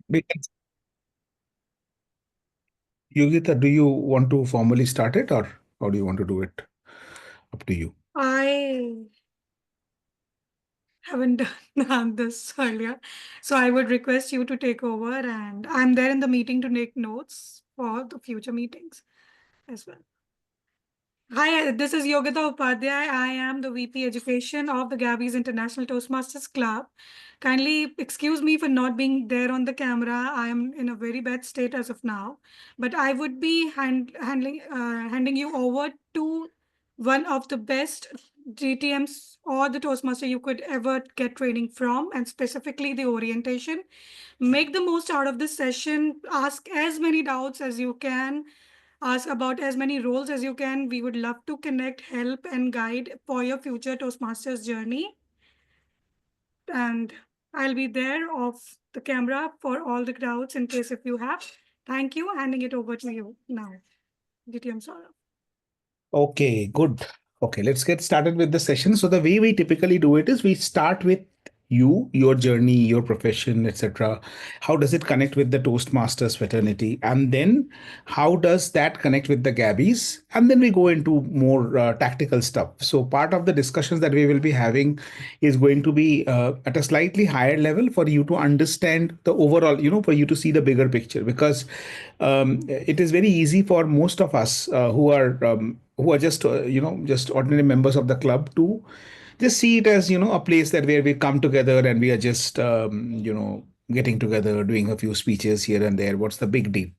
Because, Yogita, do you want to formally start it or how do you want to do it? Up to you. I haven't done this earlier. So I would request you to take over, and I'm there in the meeting to take notes for the future meetings as well. Hi, this is Yogita Upadhyay. I am the VP Education of the Gabbys International Toastmasters Club. Kindly excuse me for not being there on the camera. I am in a very bad state as of now, but I would be handing you over to one of the best GTMs or the Toastmaster you could ever get training from, and specifically the orientation. Make the most out of this session. Ask as many doubts as you can, ask about as many roles as you can. We would love to connect, help, and guide for your future Toastmasters journey. And I'll be there off the camera for all the crowds in case if you have. Thank you. Handing it over to you now. DTM Saurabh. Okay, good. Okay, let's get started with the session. So the way we typically do it is we start with you, your journey, your profession, etc. How does it connect with the Toastmasters fraternity? And then how does that connect with the Gabbies? And then we go into more tactical stuff. So part of the discussions that we will be having is going to be at a slightly higher level for you to understand the overall, for you to see the bigger picture. Because it is very easy for most of us who are just just ordinary members of the club to just see it as a place that where we come together and we are just getting together, doing a few speeches here and there. What's the big deal?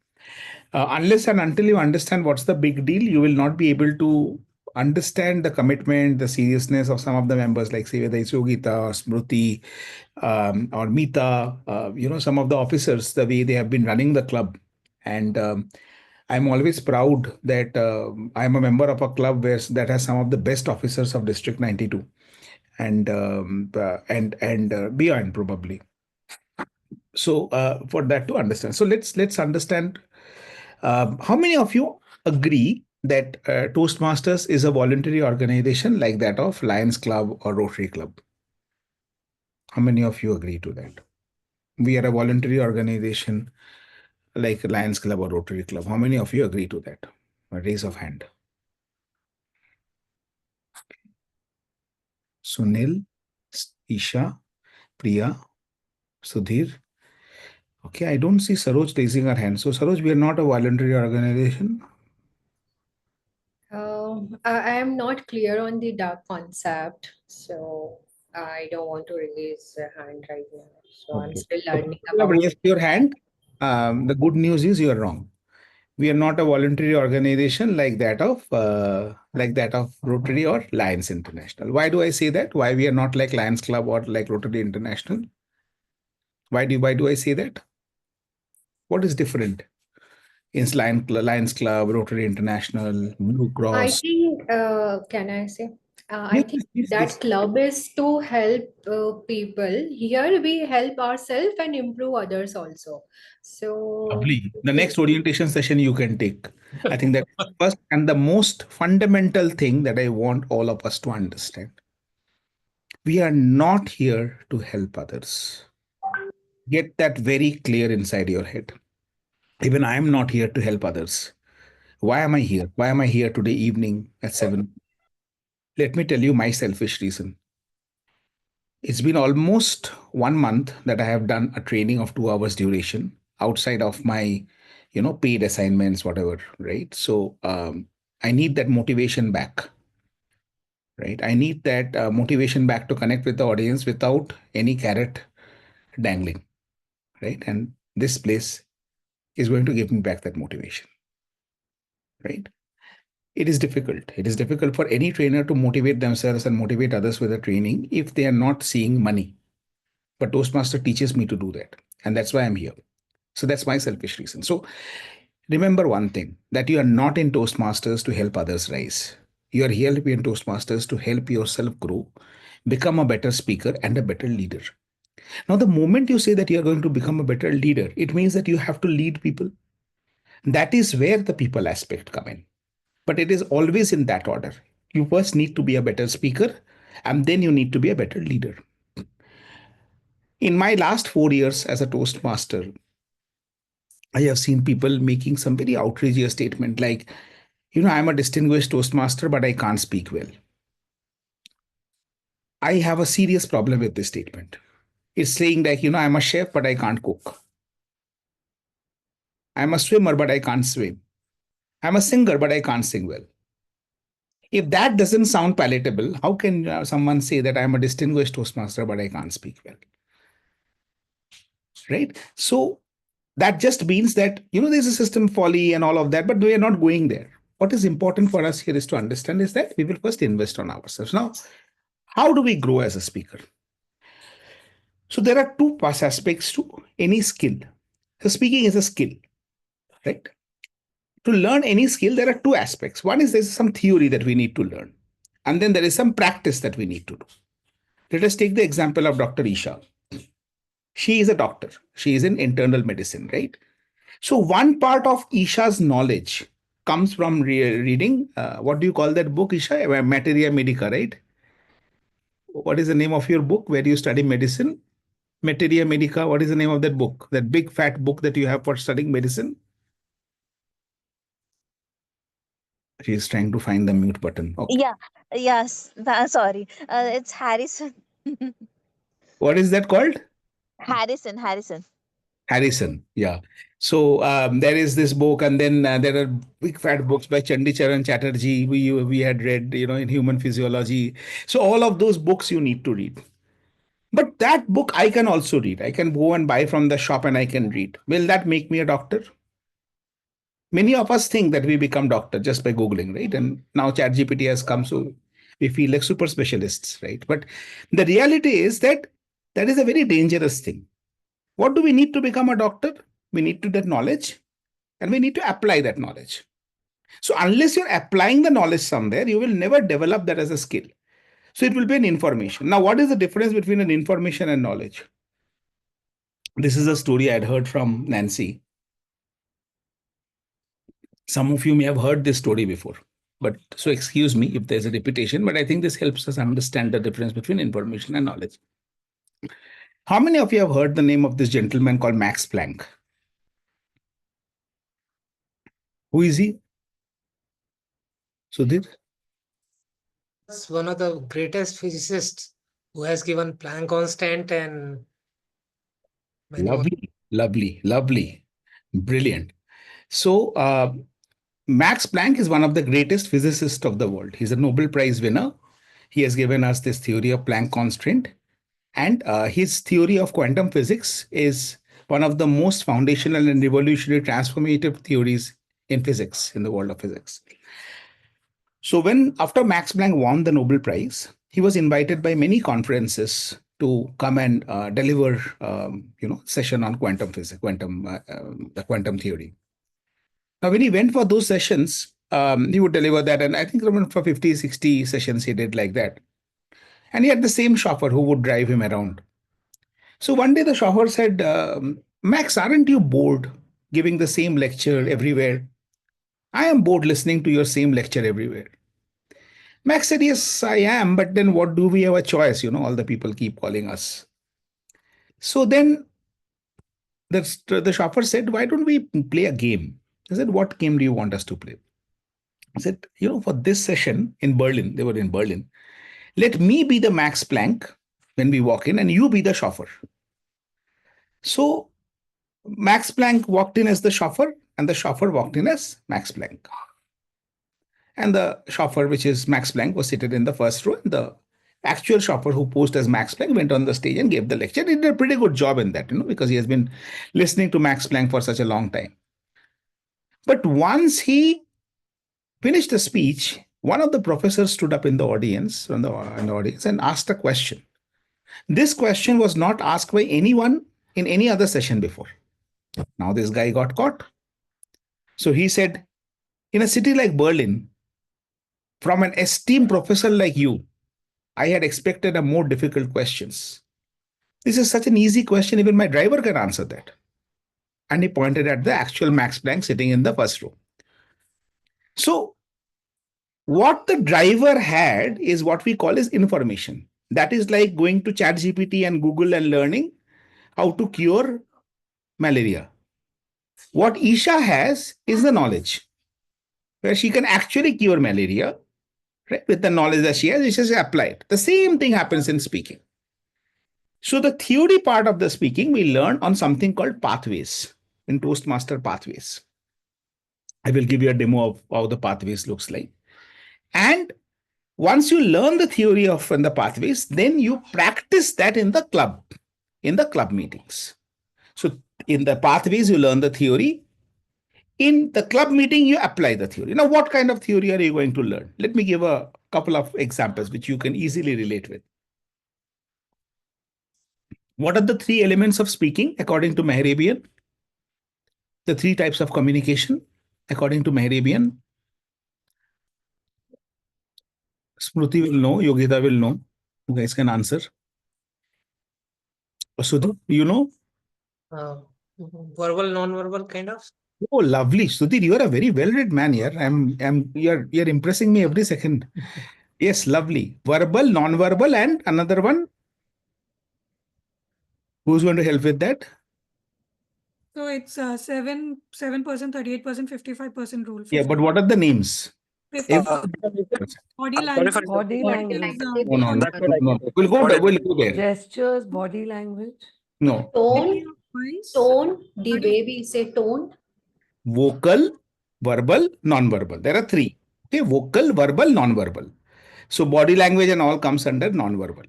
Unless and until you understand what's the big deal, you will not be able to understand the commitment, the seriousness of some of the members, like say whether it's Yogita or Smruti or Mita, some of the officers, the way they have been running the club. And I'm always proud that I'm a member of a club that has some of the best officers of District 92 and beyond probably. So for that to understand, so let's understand. How many of you agree that Toastmasters is a voluntary organization like that of Lions Club or Rotary Club? How many of you agree to that? We are a voluntary organization like Lions Club or Rotary Club. How many of you agree to that? A raise of hand. Sunil, Isha, Priya, Sudhir. Okay, I don't see Saroj raising her hand. So, Saroj, we are not a voluntary organization. I am not clear on the dark concept, so I don't want to release a hand right now. So I'm Okay. still So, learning you have about raised your hand. The good news is you are wrong. We are not a voluntary organization like that of Rotary or Lions International. Why do I say that? Why we are not like Lions Club or like Rotary International? Why do I say that? What is different in Lions Club, Rotary International, Blue I Cross? think, can I say? I Yes, think yes, yes, yes. that club is to help people. Here we help ourselves and improve others also. So, Lovely. The next orientation session you can take. I think that first and the most fundamental thing that I want all of us to understand. We are not here to help others. Get that very clear inside your head. Even I am not here to help others. Why am I here? Why am I here today evening at 7? Let me tell you my selfish reason. It's been almost 1 month that I have done a training of 2 hours duration outside of my, paid assignments, whatever, right? So I need that motivation back, right? I need that motivation back to connect with the audience without any carrot dangling, right? And this place is going to give me back that motivation, right? It is difficult. It is difficult for any trainer to motivate themselves and motivate others with a training if they are not seeing money. But Toastmaster teaches me to do that. And that's why I'm here. So that's my selfish reason. So remember one thing, that you are not in Toastmasters to help others rise. You are here to be in Toastmasters to help yourself grow, become a better speaker and a better leader. Now, the moment you say that you are going to become a better leader, it means that you have to lead people. That is where the people aspect come in. But it is always in that order. You first need to be a better speaker, and then you need to be a better leader. In my last 4 years as a Toastmaster, I have seen people making some very outrageous statement like, I'm a distinguished toastmaster, but I can't speak well. I have a serious problem with this statement. It's saying that, I'm a chef, but I can't cook. I'm a swimmer, but I can't swim. I'm a singer, but I can't sing well. If that doesn't sound palatable, how can someone say that I'm a distinguished toastmaster, but I can't speak well? Right? So that just means that, there's a system folly and all of that, but we are not going there. What is important for us here is to understand is that we will first invest on ourselves. Now, how do we grow as a speaker? So there are two aspects to any skill. So speaking is a skill, right? To learn any skill, there are two aspects. One is there's some theory that we need to learn, and then there is some practice that we need to do. Let us take the example of Dr. Isha. She is a doctor. She is in internal medicine, right? So one part of Isha's knowledge comes from reading, what do you call that book, Isha? Materia Medica, right? What is the name of your book where you study medicine? Materia Medica. What is the name of that book? That big fat book that you have for studying medicine? She is trying to find the mute button. Okay. Yeah, yes. Sorry. It's Harrison. What is that called? Harrison. Harrison. Yeah. So there is this book, and then there are big fat books by Chandicharan Chatterjee. We had read, in human physiology. So all of those books you need to read. But that book I can also read. I can go and buy from the shop and I can read. Will that make me a doctor? Many of us think that we become doctor just by Googling, right? And now ChatGPT has come, so we feel like super specialists, right? But the reality is that that is a very dangerous thing. What do we need to become a doctor? We need to get knowledge and we need to apply that knowledge. So unless you're applying the knowledge somewhere, you will never develop that as a skill. So it will be an information. Now, what is the difference between an information and knowledge? This is a story I'd heard from Nancy. Some of you may have heard this story before, but so excuse me if there's a repetition, but I think this helps us understand the difference between information and knowledge. How many of you have heard the name of this gentleman called Max Planck? Who is he? Sudhir? It's one of the greatest physicists who has given Planck constant and many more. Lovely. Brilliant. So, Max Planck is one of the greatest physicists of the world. He's a Nobel Prize winner. He has given us this theory of Planck constant. And his theory of quantum physics is one of the most foundational and revolutionary transformative theories in physics, in the world of physics. So after Max Planck won the Nobel Prize, he was invited by many conferences to come and deliver, session on quantum physics, the quantum theory. Now, when he went for those sessions, he would deliver that. And I think for 50, 60 sessions, he did like that. And he had the same chauffeur who would drive him around. So one day the chauffeur said, Max, aren't you bored giving the same lecture everywhere? I am bored listening to your same lecture everywhere. Max said, yes, I am. But then what do we have a choice? All the people keep calling us. So then the chauffeur said, why don't we play a game? I said, what game do you want us to play? I said, for this session in Berlin, they were in Berlin, let me be the Max Planck when we walk in and you be the chauffeur. So Max Planck walked in as the chauffeur and the chauffeur walked in as Max Planck. And the chauffeur, which is Max Planck, was seated in the first row. And the actual chauffeur who posed as Max Planck went on the stage and gave the lecture. He did a pretty good job in that, because he has been listening to Max Planck for such a long time. But once he finished the speech, one of the professors stood up in the audience, and asked a question. This question was not asked by anyone in any other session before. Now this guy got caught. So he said, in a city like Berlin, from an esteemed professor like you, I had expected a more difficult questions. This is such an easy question, even my driver can answer that. And he pointed at the actual Max Planck sitting in the first row. So what the driver had is what we call as information. That is like going to ChatGPT and Google and learning how to cure malaria. What Isha has is the knowledge, where she can actually cure malaria, right? With the knowledge that she has, she just apply it. The same thing happens in speaking. So the theory part of the speaking we learn on something called pathways in Toastmaster pathways. I will give you a demo of how the pathways looks like. And once you learn the theory of and the pathways, then you practice that in the club meetings. So in the pathways, you learn the theory. In the club meeting, you apply the theory. Now, what kind of theory are you going to learn? Let me give a couple of examples which you can easily relate with. What are the three elements of speaking according to Mehrabian? The three types of communication according to Mehrabian. Smruti will know, Yogita will know. You guys can answer. Sudhir, you know? Uh, Verbal, non-verbal kind of. Oh, lovely. Sudhir, you are a very well-read man here. You're impressing me every second. Yes, lovely. Verbal, non-verbal, and another one. Who's going to help with that? So it's 7%, 38%, 55% rule. Yeah, but what are the names? 50 body language. Body language. No. We'll go there. Gestures, body language. No. Tone, the way we say tone. Vocal, verbal, non-verbal. There are three. Okay, vocal, verbal, non-verbal. So body language and all comes under non-verbal,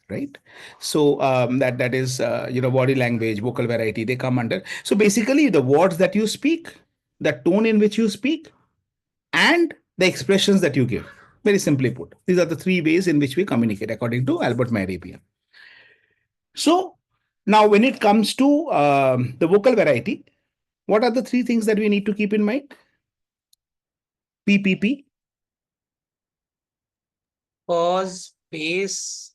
right? So that is body language, vocal variety, they come under. So basically the words that you speak, the tone in which you speak, and the expressions that you give. Very simply put, these are the three ways in which we communicate according to Albert Mehrabian. So now when it comes to the vocal variety, what are the three things that we need to keep in mind? PPP. Pause, pace,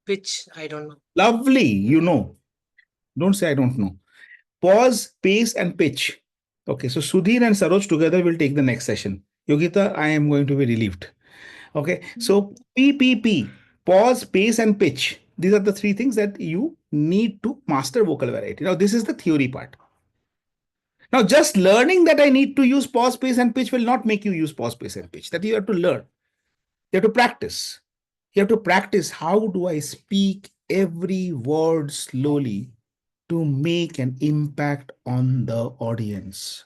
pitch. I don't know. Lovely, you know. Don't say I don't know. Pause, pace, and pitch. Okay, so Sudhir and Saroj together will take the next session. Yogita, I am going to be relieved. Okay, so PPP, pause, pace, and pitch. These are the three things that you need to master vocal variety. Now, this is the theory part. Now, just learning that I need to use pause, pace, and pitch will not make you use pause, pace, and pitch. That you have to learn. You have to practice. You have to practice how do I speak every word slowly to make an impact on the audience.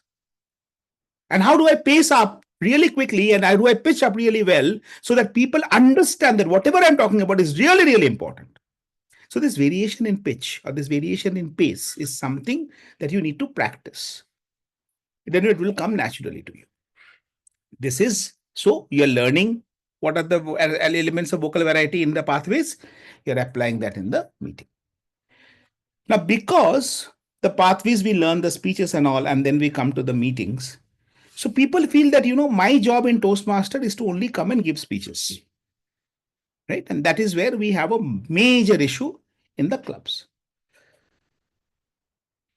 And how do I pace up really quickly and how do I pitch up really well so that people understand that whatever I'm talking about is really, really important. So this variation in pitch or this variation in pace is something that you need to practice. Then it will come naturally to you. This is, so you're learning what are the elements of vocal variety in the pathways. You're applying that in the meeting. Now, because the pathways we learn the speeches and all, and then we come to the meetings. So people feel that, my job in Toastmaster is to only come and give speeches. Right? And that is where we have a major issue in the clubs.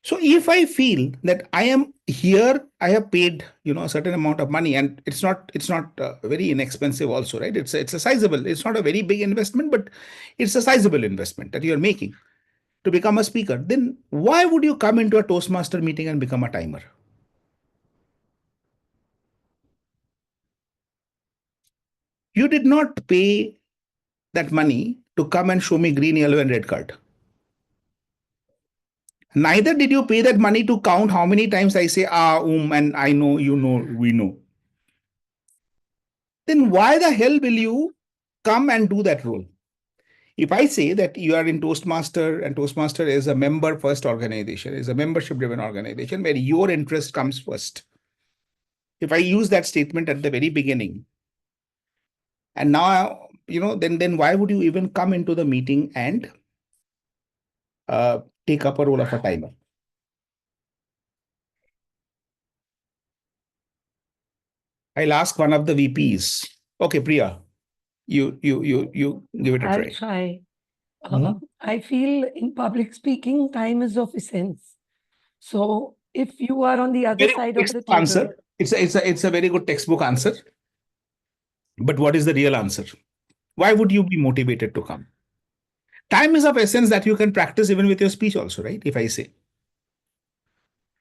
So if I feel that I am here, I have paid, a certain amount of money, and it's not very inexpensive also, right? It's a sizable, it's not a very big investment, but it's a sizable investment that you're making to become a speaker. Then why would you come into a Toastmaster meeting and become a timer? You did not pay that money to come and show me green, yellow, and red card. Neither did you pay that money to count how many times I say, and I know, you know, we know. Then why the hell will you come and do that role? If I say that you are in Toastmaster and Toastmaster is a member first organization, is a membership driven organization where your interest comes first. If I use that statement at the very beginning, and now, then why would you even come into the meeting and take up a role of a timer? I'll ask one of the VPs. Okay, Priya, you give it a try. I'll try. I feel in public speaking, time is of essence. So if you are on the other side of the table, answer. It's a very good textbook answer. But what is the real answer? Why would you be motivated to come? Time is of essence that you can practice even with your speech also, right? If I say,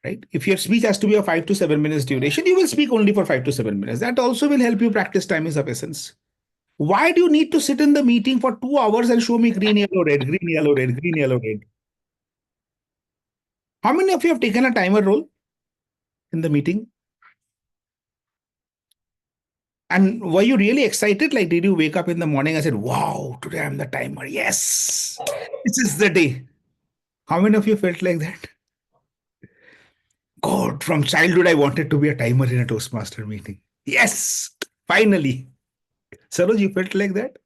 right? If your speech has to be of 5 to 7 minutes duration, you will speak only for 5 to 7 minutes. That also will help you practice time is of essence. Why do you need to sit in the meeting for 2 hours and show me green, yellow, red, green, yellow, red, green, yellow, red? How many of you have taken a timer role in the meeting? And were you really excited? Like, did you wake up in the morning and said, wow, today I'm the timer. Yes, this is the day. How many of you felt like that? God, from childhood, I wanted to be a timer in a Toastmaster meeting. Yes, finally. Saroj, you felt like that?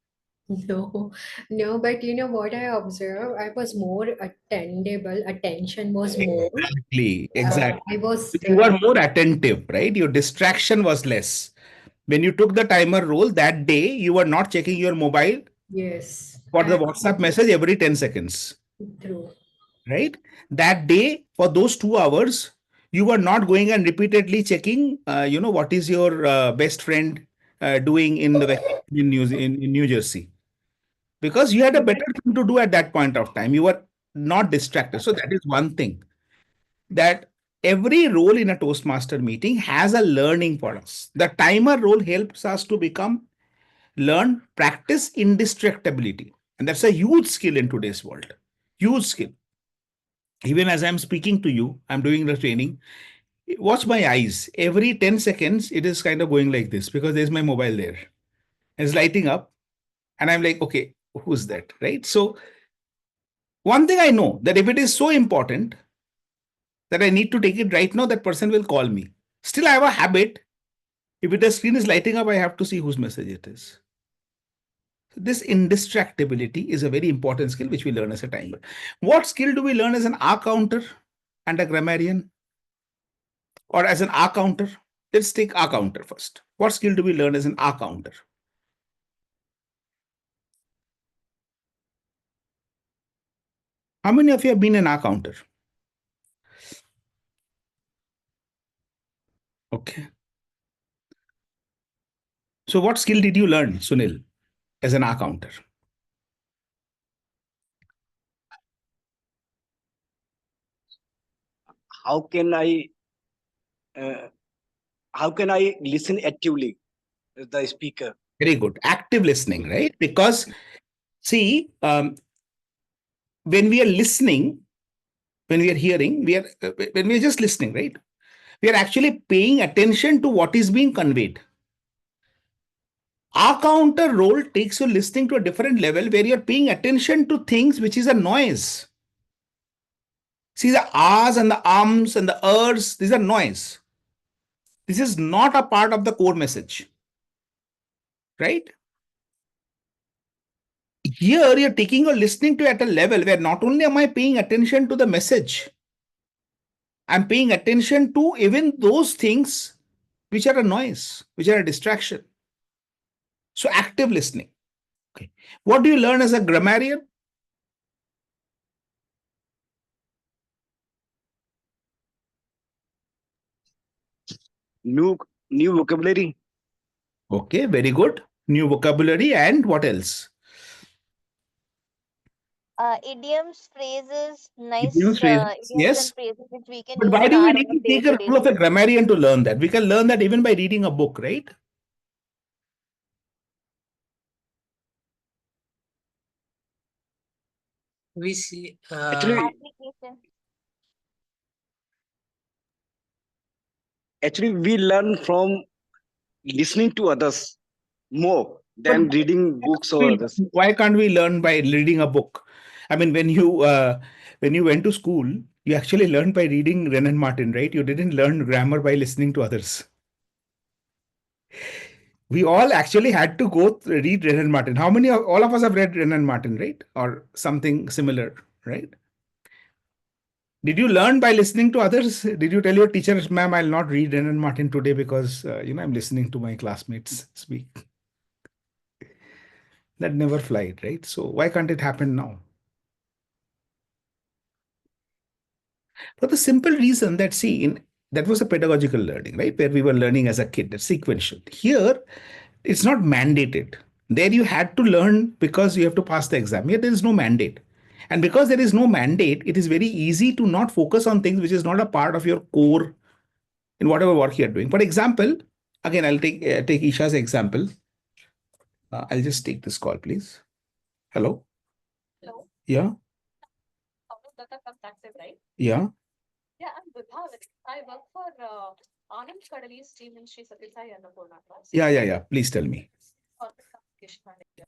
No, no, but you know what I observed? I was more attendable. Attention was more. Exactly. I was, You are more attentive, right? Your distraction was less. When you took the timer role that day, you were not checking your mobile yes, for the WhatsApp message every 10 seconds, true. right? That day, for those 2 hours, you were not going and repeatedly checking, what is your best friend doing in the in New Jersey, because you had a better thing to do at that point of time. You were not distracted. So that is one thing, that every role in a Toastmaster meeting has a learning for us. The timer role helps us to learn, practice indistractability. And that's a huge skill in today's world. Huge skill. Even as I'm speaking to you, I'm doing the training. Watch my eyes. Every 10 seconds, it is kind of going like this because there's my mobile there. It's lighting up. And I'm like, okay, who's that? Right? So, one thing I know, that if it is so important that I need to take it right now, that person will call me. Still, I have a habit. If the screen is lighting up, I have to see whose message it is. This indistractability is a very important skill which we learn as a timer. What skill do we learn as an R counter and a grammarian? Or as an R counter? Let's take R counter first. What skill do we learn as an R counter? How many of you have been an R counter? Okay. So what skill did you learn, Sunil, as an R counter? How can I uh, how can I listen actively the speaker? Very good. Active listening, right? Because see, when we are listening, when we are hearing, when we are just listening, right? We are actually paying attention to what is being conveyed. Our counter role takes you listening to a different level where you're paying attention to things which is a noise. See, the ahs and the ums and the ers, these are noise. This is not a part of the core message, right? Here you're taking or listening to at a level where not only am I paying attention to the message, I'm paying attention to even those things which are a noise, which are a distraction. So active listening. Okay. What do you learn as a grammarian? New vocabulary. Okay, very good. New vocabulary and what else? Idioms, phrases, Idioms, nice phrases, idioms yes. and phrases which we can But use why in do we our need own to take a day-to-day role of a life. grammarian to learn that? We can learn that even by reading a book, right? We see Actually, Application. actually, we learn from listening to others more But than reading books or others. why can't we learn by reading a book? I mean, when you went to school, you actually learned by reading Ren and Martin, right? You didn't learn grammar by listening to others. We all actually had to read Ren and Martin. How many of all of us have read Ren and Martin, right? Or something similar, right? Did you learn by listening to others? Did you tell your teacher, ma'am, I'll not read Ren and Martin today because I'm listening to my classmates speak? That never flied, right? So why can't it happen now? For the simple reason that, see, that was a pedagogical learning, right? Where we were learning as a kid, that's sequential. Here, it's not mandated. There you had to learn because you have to pass the exam. Here, there is no mandate. And because there is no mandate, it is very easy to not focus on things which is not a part of your core in whatever work you're doing. For example, again, I'll take Isha's example. I'll just take this call, please. Hello? Hello. Yeah? Right? Yeah? Yeah, I'm Budhavat. I work for Anand Kadali's team in Sri Sathya Sai Annapurna Trust. Yeah. Please tell me. Corporate Communication Manager.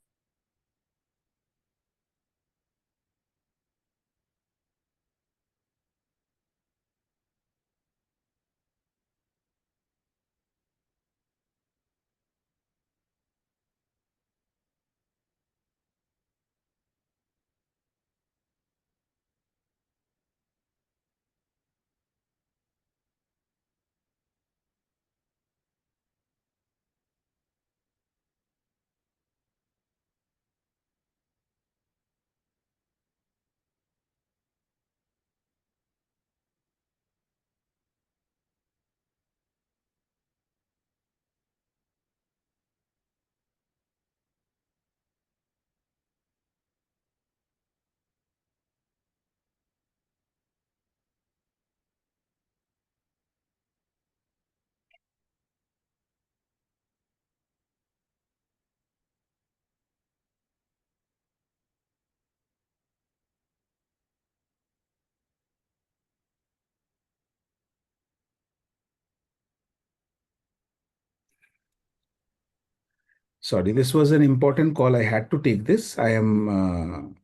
Sorry, this was an important call. I had to take this. I am.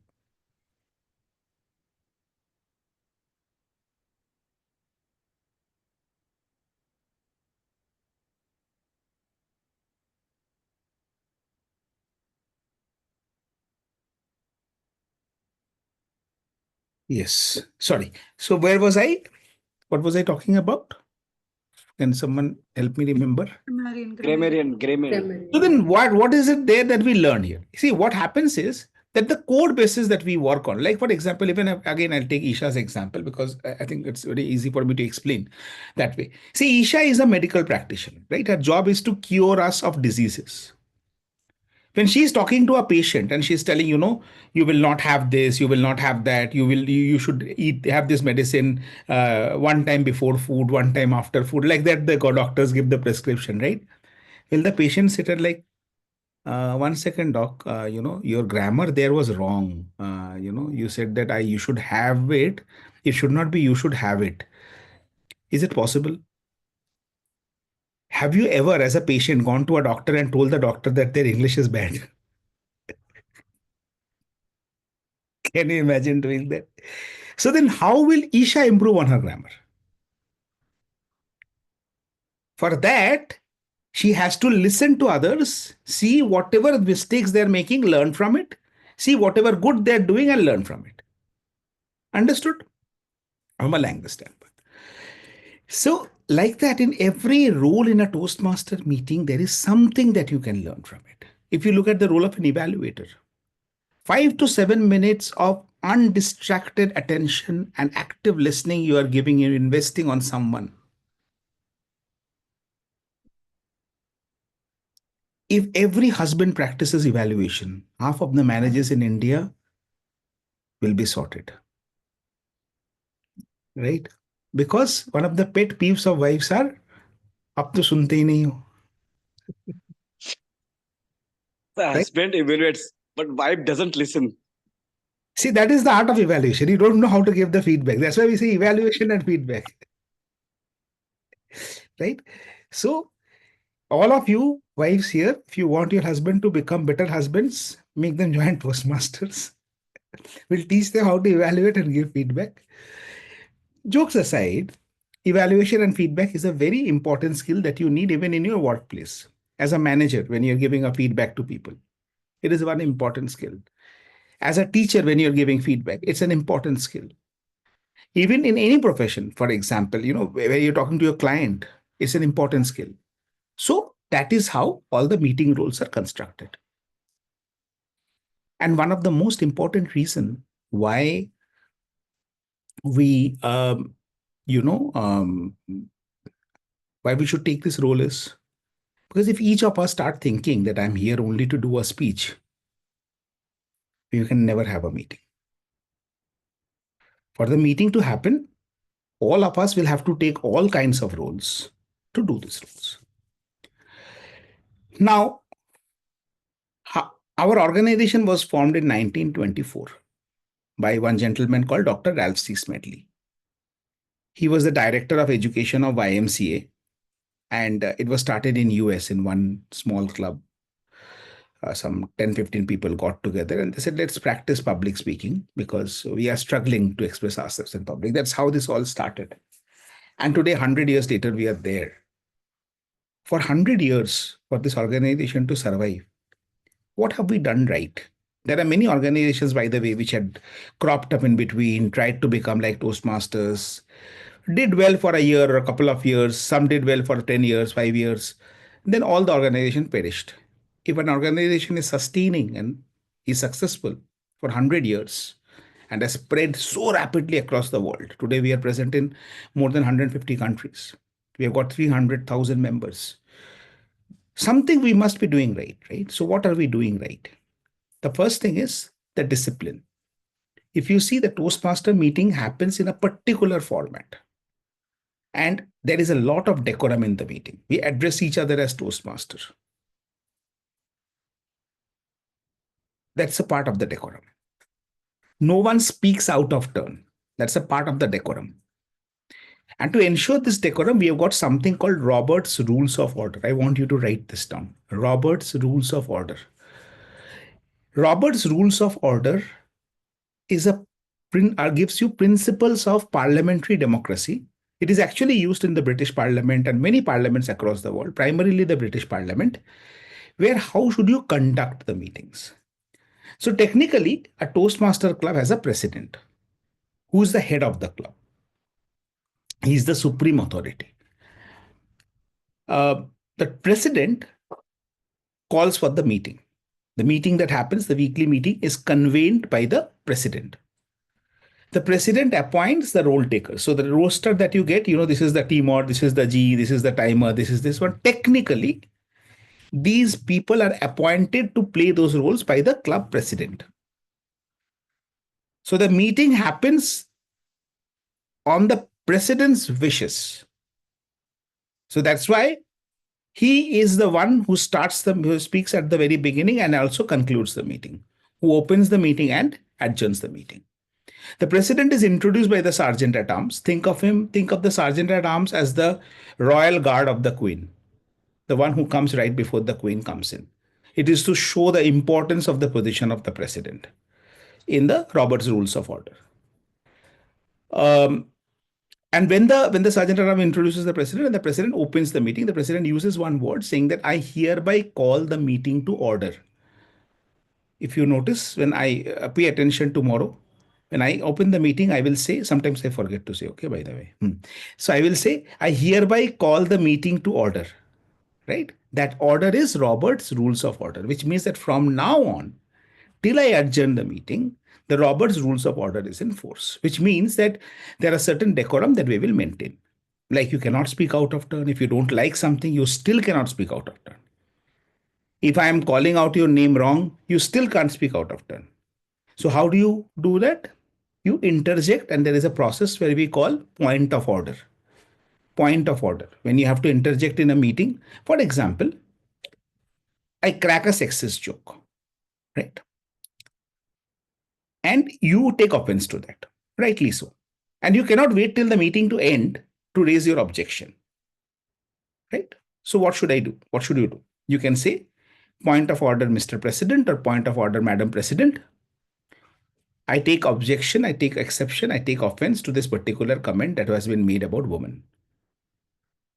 Yes. Sorry. So where was I? What was I talking about? Can someone help me remember? Grammarian. So then what is it there that we learn here? See, what happens is that the code basis that we work on, like for example, even again, I'll take Isha's example because I think it's very easy for me to explain that way. See, Isha is a medical practitioner, right? Her job is to cure us of diseases. When she's talking to a patient and she's telling, you will not have this, you will not have that, you should have this medicine one time before food, one time after food, like that the doctors give the prescription, right? Will the patient sit there like, 1 second, doc, your grammar there was wrong. You said that you should have it. It should not be you should have it. Is it possible? Have you ever, as a patient, gone to a doctor and told the doctor that their English is bad? Can you imagine doing that? So then how will Isha improve on her grammar? For that, she has to listen to others, see whatever mistakes they're making, learn from it, see whatever good they're doing and learn from it. Understood? From a language standpoint. So, like that, in every role in a Toastmaster meeting, there is something that you can learn from it. If you look at the role of an evaluator, 5 to 7 minutes of undistracted attention and active listening you are giving, you're investing on someone. If every husband practices evaluation, half of the marriages in India will be sorted. Right? Because one of the pet peeves of wives are, "Ab to sunte hi nahi ho." The Right? husband evaluates, but wife doesn't listen. See, that is the art of evaluation. You don't know how to give the feedback. That's why we say evaluation and feedback. Right? So, all of you wives here, if you want your husband to become better husbands, make them join Toastmasters. We'll teach them how to evaluate and give feedback. Jokes aside, evaluation and feedback is a very important skill that you need even in your workplace. As a manager, when you're giving a feedback to people, it is one important skill. As a teacher, when you're giving feedback, it's an important skill. Even in any profession, for example, where you're talking to your client, it's an important skill. So that is how all the meeting roles are constructed. And one of the most important reason why we, why we should take this role is because if each of us start thinking that I'm here only to do a speech, you can never have a meeting. For the meeting to happen, all of us will have to take all kinds of roles to do these roles. Now, our organization was formed in 1924 by one gentleman called Dr. Ralph C. Smedley. He was the director of education of YMCA, and it was started in US in one small club. Some 10-15 people got together and they said, let's practice public speaking because we are struggling to express ourselves in public. That's how this all started. And today, 100 years later, we are there. For 100 years, for this organization to survive, what have we done right? There are many organizations, by the way, which had cropped up in between, tried to become like Toastmasters, did well for a year or a couple of years. Some did well for 10 years, 5 years. Then all the organization perished. If an organization is sustaining and is successful for 100 years and has spread so rapidly across the world, today we are present in more than 150 countries. We have got 300,000 members. Something we must be doing right? So what are we doing right? The first thing is the discipline. If you see, the Toastmaster meeting happens in a particular format. And there is a lot of decorum in the meeting. We address each other as Toastmaster. That's a part of the decorum. No one speaks out of turn. That's a part of the decorum. And to ensure this decorum, we have got something called Robert's Rules of Order. I want you to write this down. Robert's Rules of Order. Robert's Rules of Order is gives you principles of parliamentary democracy. It is actually used in the British Parliament and many parliaments across the world, primarily the British Parliament, where how should you conduct the meetings? So technically, a Toastmaster club has a president who is the head of the club. He is the supreme authority. The president calls for the meeting. The meeting that happens, the weekly meeting, is convened by the president. The president appoints the roll taker. So the roster that you get, this is the T mod, this is the G, this is the timer, this is this one. Technically, these people are appointed to play those roles by the club president. So the meeting happens on the president's wishes. So that's why he is the one who who speaks at the very beginning and also concludes the meeting, who opens the meeting and adjourns the meeting. The president is introduced by the sergeant at arms. Think of the sergeant at arms as the royal guard of the queen, the one who comes right before the queen comes in. It is to show the importance of the position of the president in the Robert's Rules of Order. And when the sergeant at arms introduces the president and the president opens the meeting, the president uses one word saying that I hereby call the meeting to order. If you notice, when I pay attention tomorrow, when I open the meeting, I will say, sometimes I forget to say, okay, by the way. So I will say, I hereby call the meeting to order, right? That order is Robert's Rules of Order, which means that from now on, till I adjourn the meeting, the Robert's Rules of Order is in force, which means that there are certain decorum that we will maintain. Like you cannot speak out of turn. If you don't like something, you still cannot speak out of turn. If I am calling out your name wrong, you still can't speak out of turn. So how do you do that? You interject, and there is a process where we call point of order. Point of order. When you have to interject in a meeting, for example, I crack a sexist joke, right? And you take offense to that, rightly so. And you cannot wait till the meeting to end to raise your objection, right? So what should I do? What should you do? You can say, point of order, Mr. President, or point of order, Madam President. I take objection, I take exception, I take offense to this particular comment that has been made about women.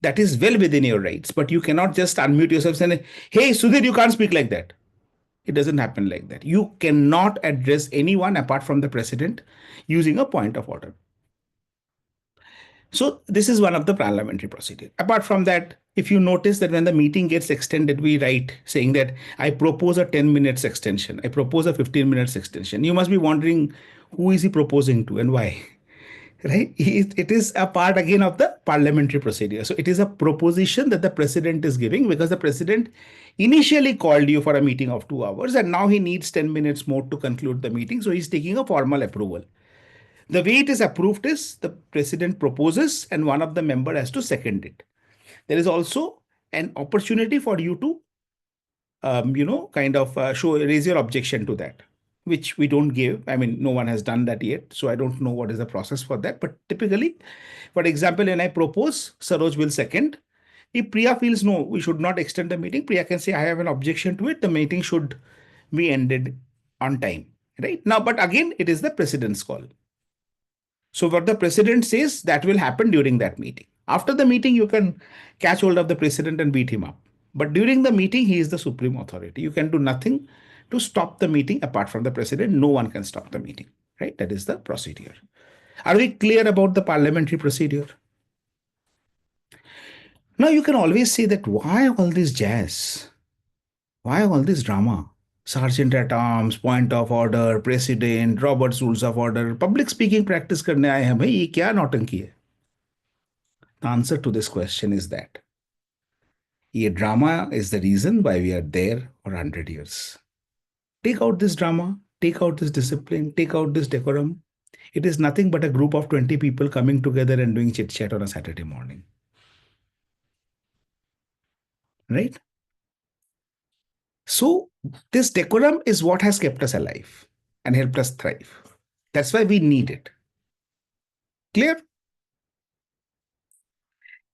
That is well within your rights, but you cannot just unmute yourself and say, hey, Sudhir, you can't speak like that. It doesn't happen like that. You cannot address anyone apart from the president using a point of order. So this is one of the parliamentary procedure. Apart from that, if you notice that when the meeting gets extended, we write saying that I propose a 10 minutes extension. I propose a 15 minutes extension. You must be wondering who is he proposing to and why, right? It is a part again of the parliamentary procedure. So it is a proposition that the president is giving because the president initially called you for a meeting of 2 hours and now he needs 10 minutes more to conclude the meeting. So he's taking a formal approval. The way it is approved is the president proposes and one of the member has to second it. There is also an opportunity for you to, kind of raise your objection to that, which we don't give. I mean, no one has done that yet, so I don't know what is the process for that. But typically, for example, when I propose, Saroj will second. If Priya feels no, we should not extend the meeting, Priya can say, I have an objection to it. The meeting should be ended on time, right? Now, but again, it is the president's call. So what the president says, that will happen during that meeting. After the meeting, you can catch hold of the president and beat him up. But during the meeting, he is the supreme authority. You can do nothing to stop the meeting apart from the president. No one can stop the meeting, right? That is the procedure. Are we clear about the parliamentary procedure? Now you can always say that why all this jazz? Why all this drama? Sergeant at arms, point of order, president, Robert's rules of order, public speaking practice करने आए हैं भाई, ये क्या नौटंकी है? The answer to this question is that ये drama is the reason why we are there for 100 years. Take out this drama, take out this discipline, take out this decorum. It is nothing but a group of 20 people coming together and doing chit chat on a Saturday morning. Right? So, this decorum is what has kept us alive and helped us thrive. That's why we need it. Clear?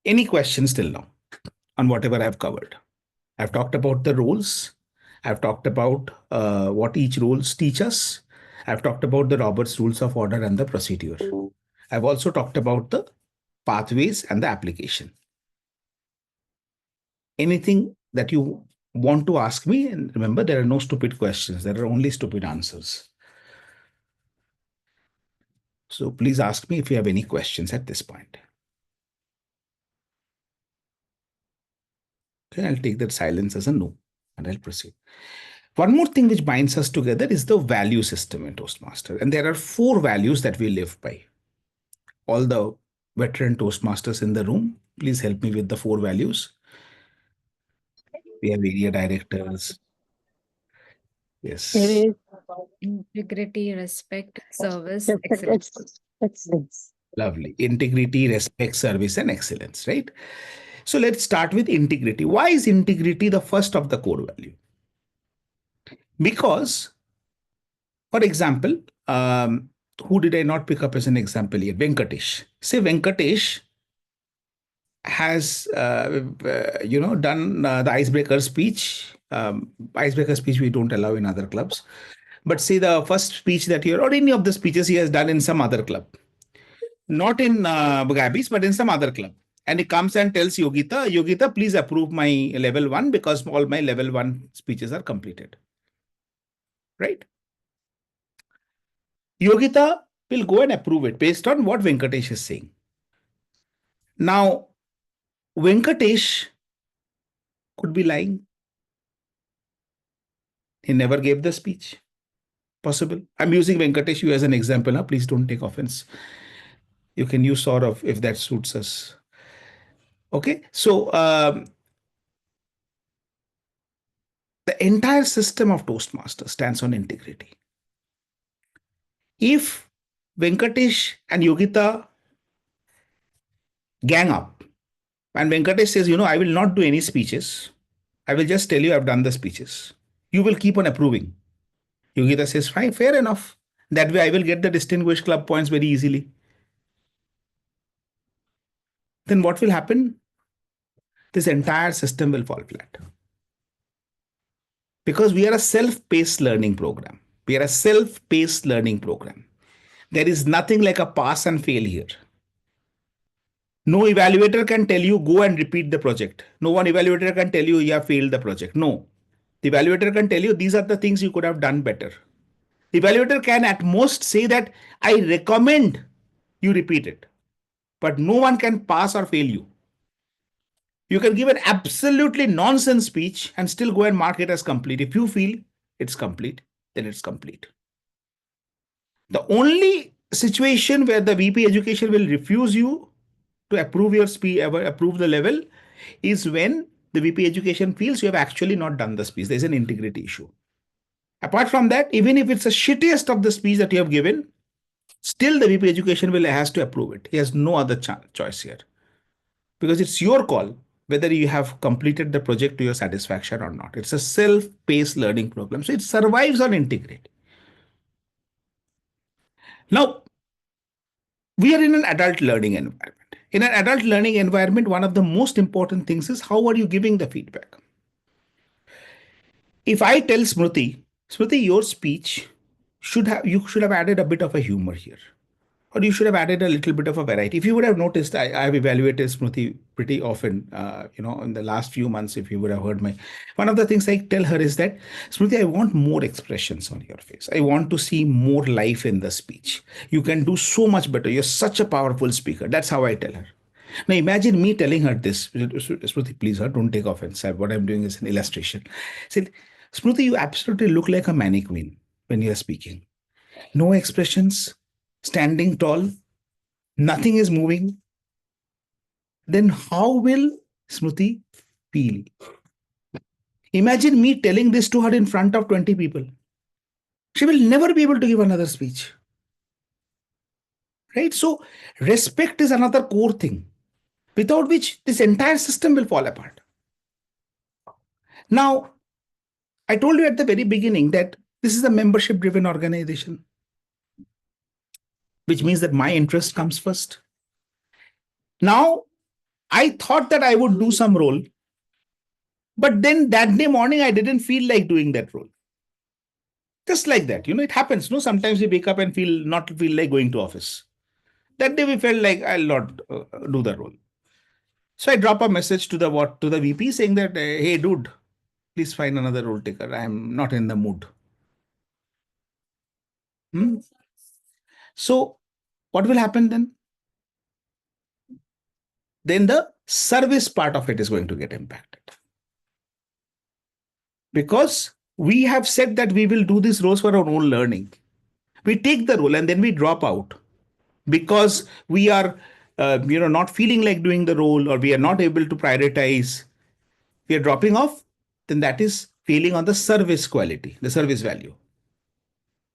Any questions till now on whatever I've covered? I've talked about the roles. I've talked about what each roles teach us. I've talked about the Robert's rules of order and the procedure. I've also talked about the pathways and the application. Anything that you want to ask me, and remember, there are no stupid questions. There are only stupid answers. So please ask me if you have any questions at this point. Okay, I'll take that silence as a no, and I'll proceed. One more thing which binds us together is the value system in Toastmaster. And there are 4 values that we live by. All the veteran Toastmasters in the room, please help me with the 4 values. We have area directors. Yes. It is integrity, respect, service, excellence. Excellence. Lovely. Integrity, respect, service, and excellence, right? So let's start with integrity. Why is integrity the first of the core value? Because, for example, who did I not pick up as an example here? Venkatesh. Say Venkatesh has, done the icebreaker speech. Icebreaker speech we don't allow in other clubs. But say the first speech that he, or any of the speeches he has done in some other club. Not in Gabbys, but in some other club. And he comes and tells Yogita, please approve my level 1 because all my level 1 speeches are completed. Right? Yogita will go and approve it based on what Venkatesh is saying. Now, Venkatesh could be lying. He never gave the speech. Possible. I'm using Venkatesh you as an example. Huh? Please don't take offense. You can use sort of if that suits us. Okay. So, the entire system of Toastmasters stands on integrity. If Venkatesh and Yogita gang up and Venkatesh says, I will not do any speeches. I will just tell you I've done the speeches. You will keep on approving. Yogita says, fine, fair enough. That way I will get the distinguished club points very easily. Then what will happen? This entire system will fall flat. Because we are a self-paced learning program. We are a self-paced learning program. There is nothing like a pass and fail here. No evaluator can tell you go and repeat the project. No one evaluator can tell you have failed the project. No. The evaluator can tell you these are the things you could have done better. The evaluator can at most say that I recommend you repeat it. But no one can pass or fail you. You can give an absolutely nonsense speech and still go and mark it as complete. If you feel it's complete, then it's complete. The only situation where the VP education will refuse you to approve your speech, approve the level, is when the VP education feels you have actually not done the speech. There's an integrity issue. Apart from that, even if it's the shittiest of the speech that you have given, Still, the VP Education will has to approve it. He has no other choice here, because it's your call whether you have completed the project to your satisfaction or not. It's a self-paced learning program, so it survives on integrity. Now, we are in an adult learning environment. In an adult learning environment, one of the most important things is how are you giving the feedback? If I tell Smriti, your speech you should have added a bit of a humor here, or you should have added a little bit of a variety. If you would have noticed, I've evaluated Smriti pretty often, in the last few months. If you would have heard one of the things I tell her is that, Smriti, I want more expressions on your face. I want to see more life in the speech. You can do so much better. You're such a powerful speaker. That's how I tell her. Now imagine me telling her this, Smriti, please, don't take offense. What I'm doing is an illustration. Said, Smriti, you absolutely look like a mannequin when you're speaking. No expressions, standing tall, nothing is moving. Then how will Smriti feel? Imagine me telling this to her in front of 20 people. She will never be able to give another speech. Right? So respect is another core thing, without which this entire system will fall apart. Now, I told you at the very beginning that this is a membership-driven organization, which means that my interest comes first. Now, I thought that I would do some role, but then that day morning, I didn't feel like doing that role. Just like that, it happens. No, sometimes we wake up and not feel like going to office. That day we felt like I'll not do the role. So I drop a message to the VP saying that, hey, dude, please find another role taker. I'm not in the mood. So what will happen then? Then the service part of it is going to get impacted. Because we have said that we will do these roles for our own learning. We take the role and then we drop out because we are not feeling like doing the role, or we are not able to prioritize. We are dropping off, then that is failing on the service quality, the service value.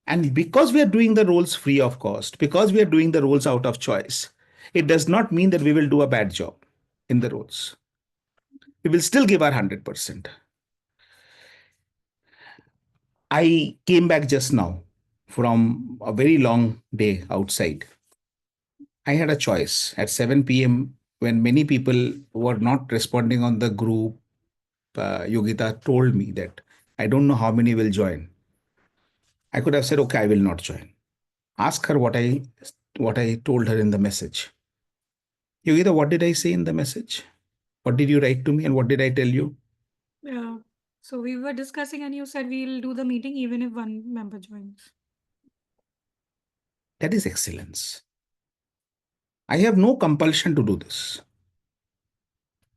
And because we are doing the roles free of cost, because we are doing the roles out of choice, it does not mean that we will do a bad job in the roles. We will still give our 100%. I came back just now from a very long day outside. I had a choice at 7 p.m. when many people were not responding on the group. Yogita told me that I don't know how many will join. I could have said, okay, I will not join. Ask her what I told her in the message. Yogita, what did I say in the message? What did you write to me and what did I tell you? Yeah. So we were discussing and you said we'll do the meeting even if one member joins. That is excellence. I have no compulsion to do this.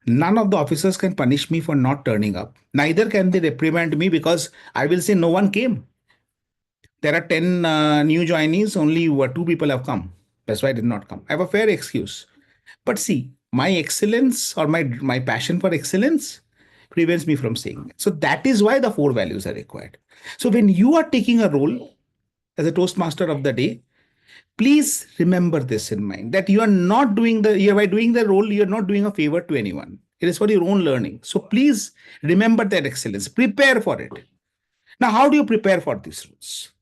None of the officers can punish me for not turning up. Neither can they reprimand me because I will say no one came. There are 10 new joinees, only 2 people have come. That's why I did not come. I have a fair excuse. But see, my excellence or my passion for excellence prevents me from saying it. So that is why the 4 values are required. So when you are taking a role as a Toastmaster of the day, please remember this in mind, that you are not doing by doing the role, you're not doing a favor to anyone. It is for your own learning. So please remember that excellence. Prepare for it. Now, how do you prepare for these rules?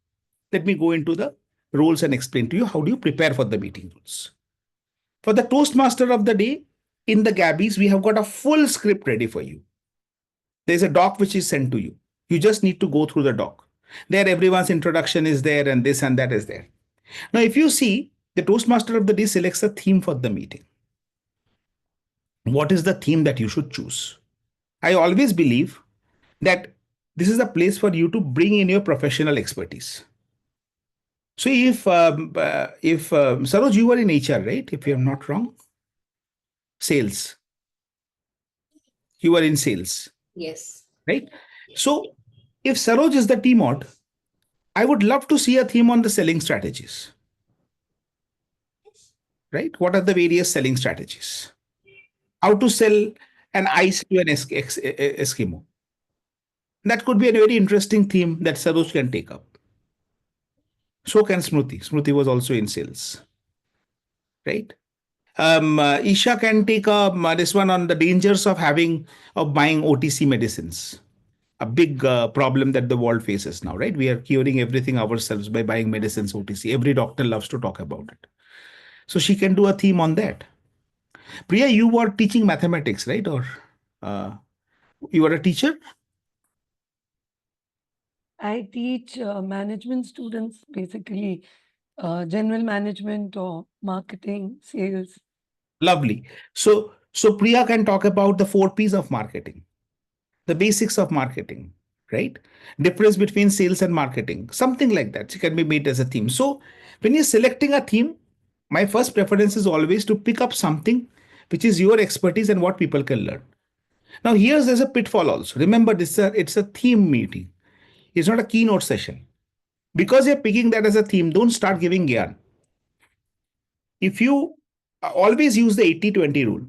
Let me go into the rules and explain to you how do you prepare for the meeting rules. For the Toastmaster of the day, in the Gabbys, we have got a full script ready for you. There's a doc which is sent to you. You just need to go through the doc. There, everyone's introduction is there and this and that is there. Now, if you see, the Toastmaster of the day selects a theme for the meeting. What is the theme that you should choose? I always believe that this is a place for you to bring in your professional expertise. So if Saroj, you were in HR, right? If I'm not wrong, sales. You were in sales. Yes. Right? So if Saroj is the team mod, I would love to see a theme on the selling strategies. Right? What are the various selling strategies? How to sell an ICE to an Eskimo. That could be a very interesting theme that Saroj can take up. So can Smruti. Smruti was also in sales, right? Isha can take this one on the dangers of buying OTC medicines. A big problem that the world faces now, right? We are curing everything ourselves by buying medicines OTC. Every doctor loves to talk about it. So she can do a theme on that. Priya, you were teaching mathematics, right? Or uh, you were a teacher? I teach management students, basically general management or marketing, sales. Lovely. So Priya can talk about the 4 P's of marketing, the basics of marketing, right? Difference between sales and marketing, something like that. It can be made as a theme. So when you're selecting a theme, my first preference is always to pick up something which is your expertise and what people can learn. Now, there's a pitfall also. Remember, it's a theme meeting. It's not a keynote session. Because you're picking that as a theme, don't start giving gyan. If you always use the 80-20 rule,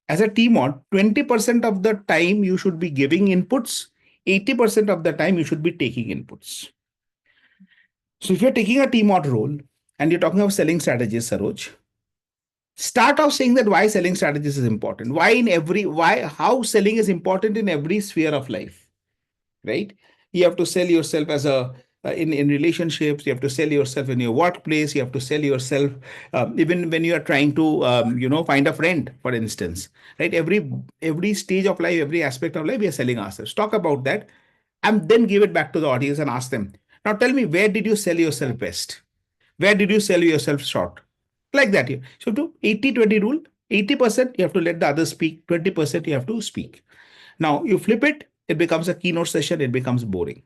as a team on 20% of the time you should be giving inputs, 80% of the time you should be taking inputs. So if you're taking a team on role and you're talking about selling strategies, Saroj, start off saying that why selling strategies is important, how selling is important in every sphere of life, right? You have to sell yourself as a in relationships. You have to sell yourself in your workplace. You have to sell yourself even when you are trying to find a friend, for instance, right? Every stage of life, every aspect of life, we are selling ourselves. Talk about that, and then give it back to the audience and ask them. Now tell me, where did you sell yourself best? Where did you sell yourself short? Like that. So to 80-20 rule, 80% you have to let the others speak, 20% you have to speak. Now you flip it, it becomes a keynote session, it becomes boring.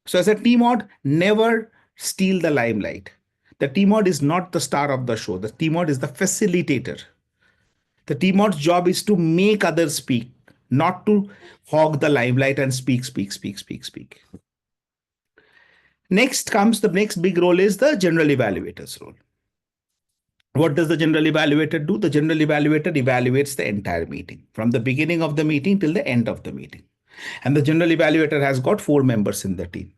So as a team mod, never steal the limelight. The team mod is not the star of the show. The team mod is the facilitator. The team mod's job is to make others speak, not to hog the limelight and speak, speak, speak, speak, speak. Next comes the next big role is the general evaluator's role. What does the general evaluator do? The general evaluator evaluates the entire meeting from the beginning of the meeting till the end of the meeting. And the general evaluator has got 4 members in the team,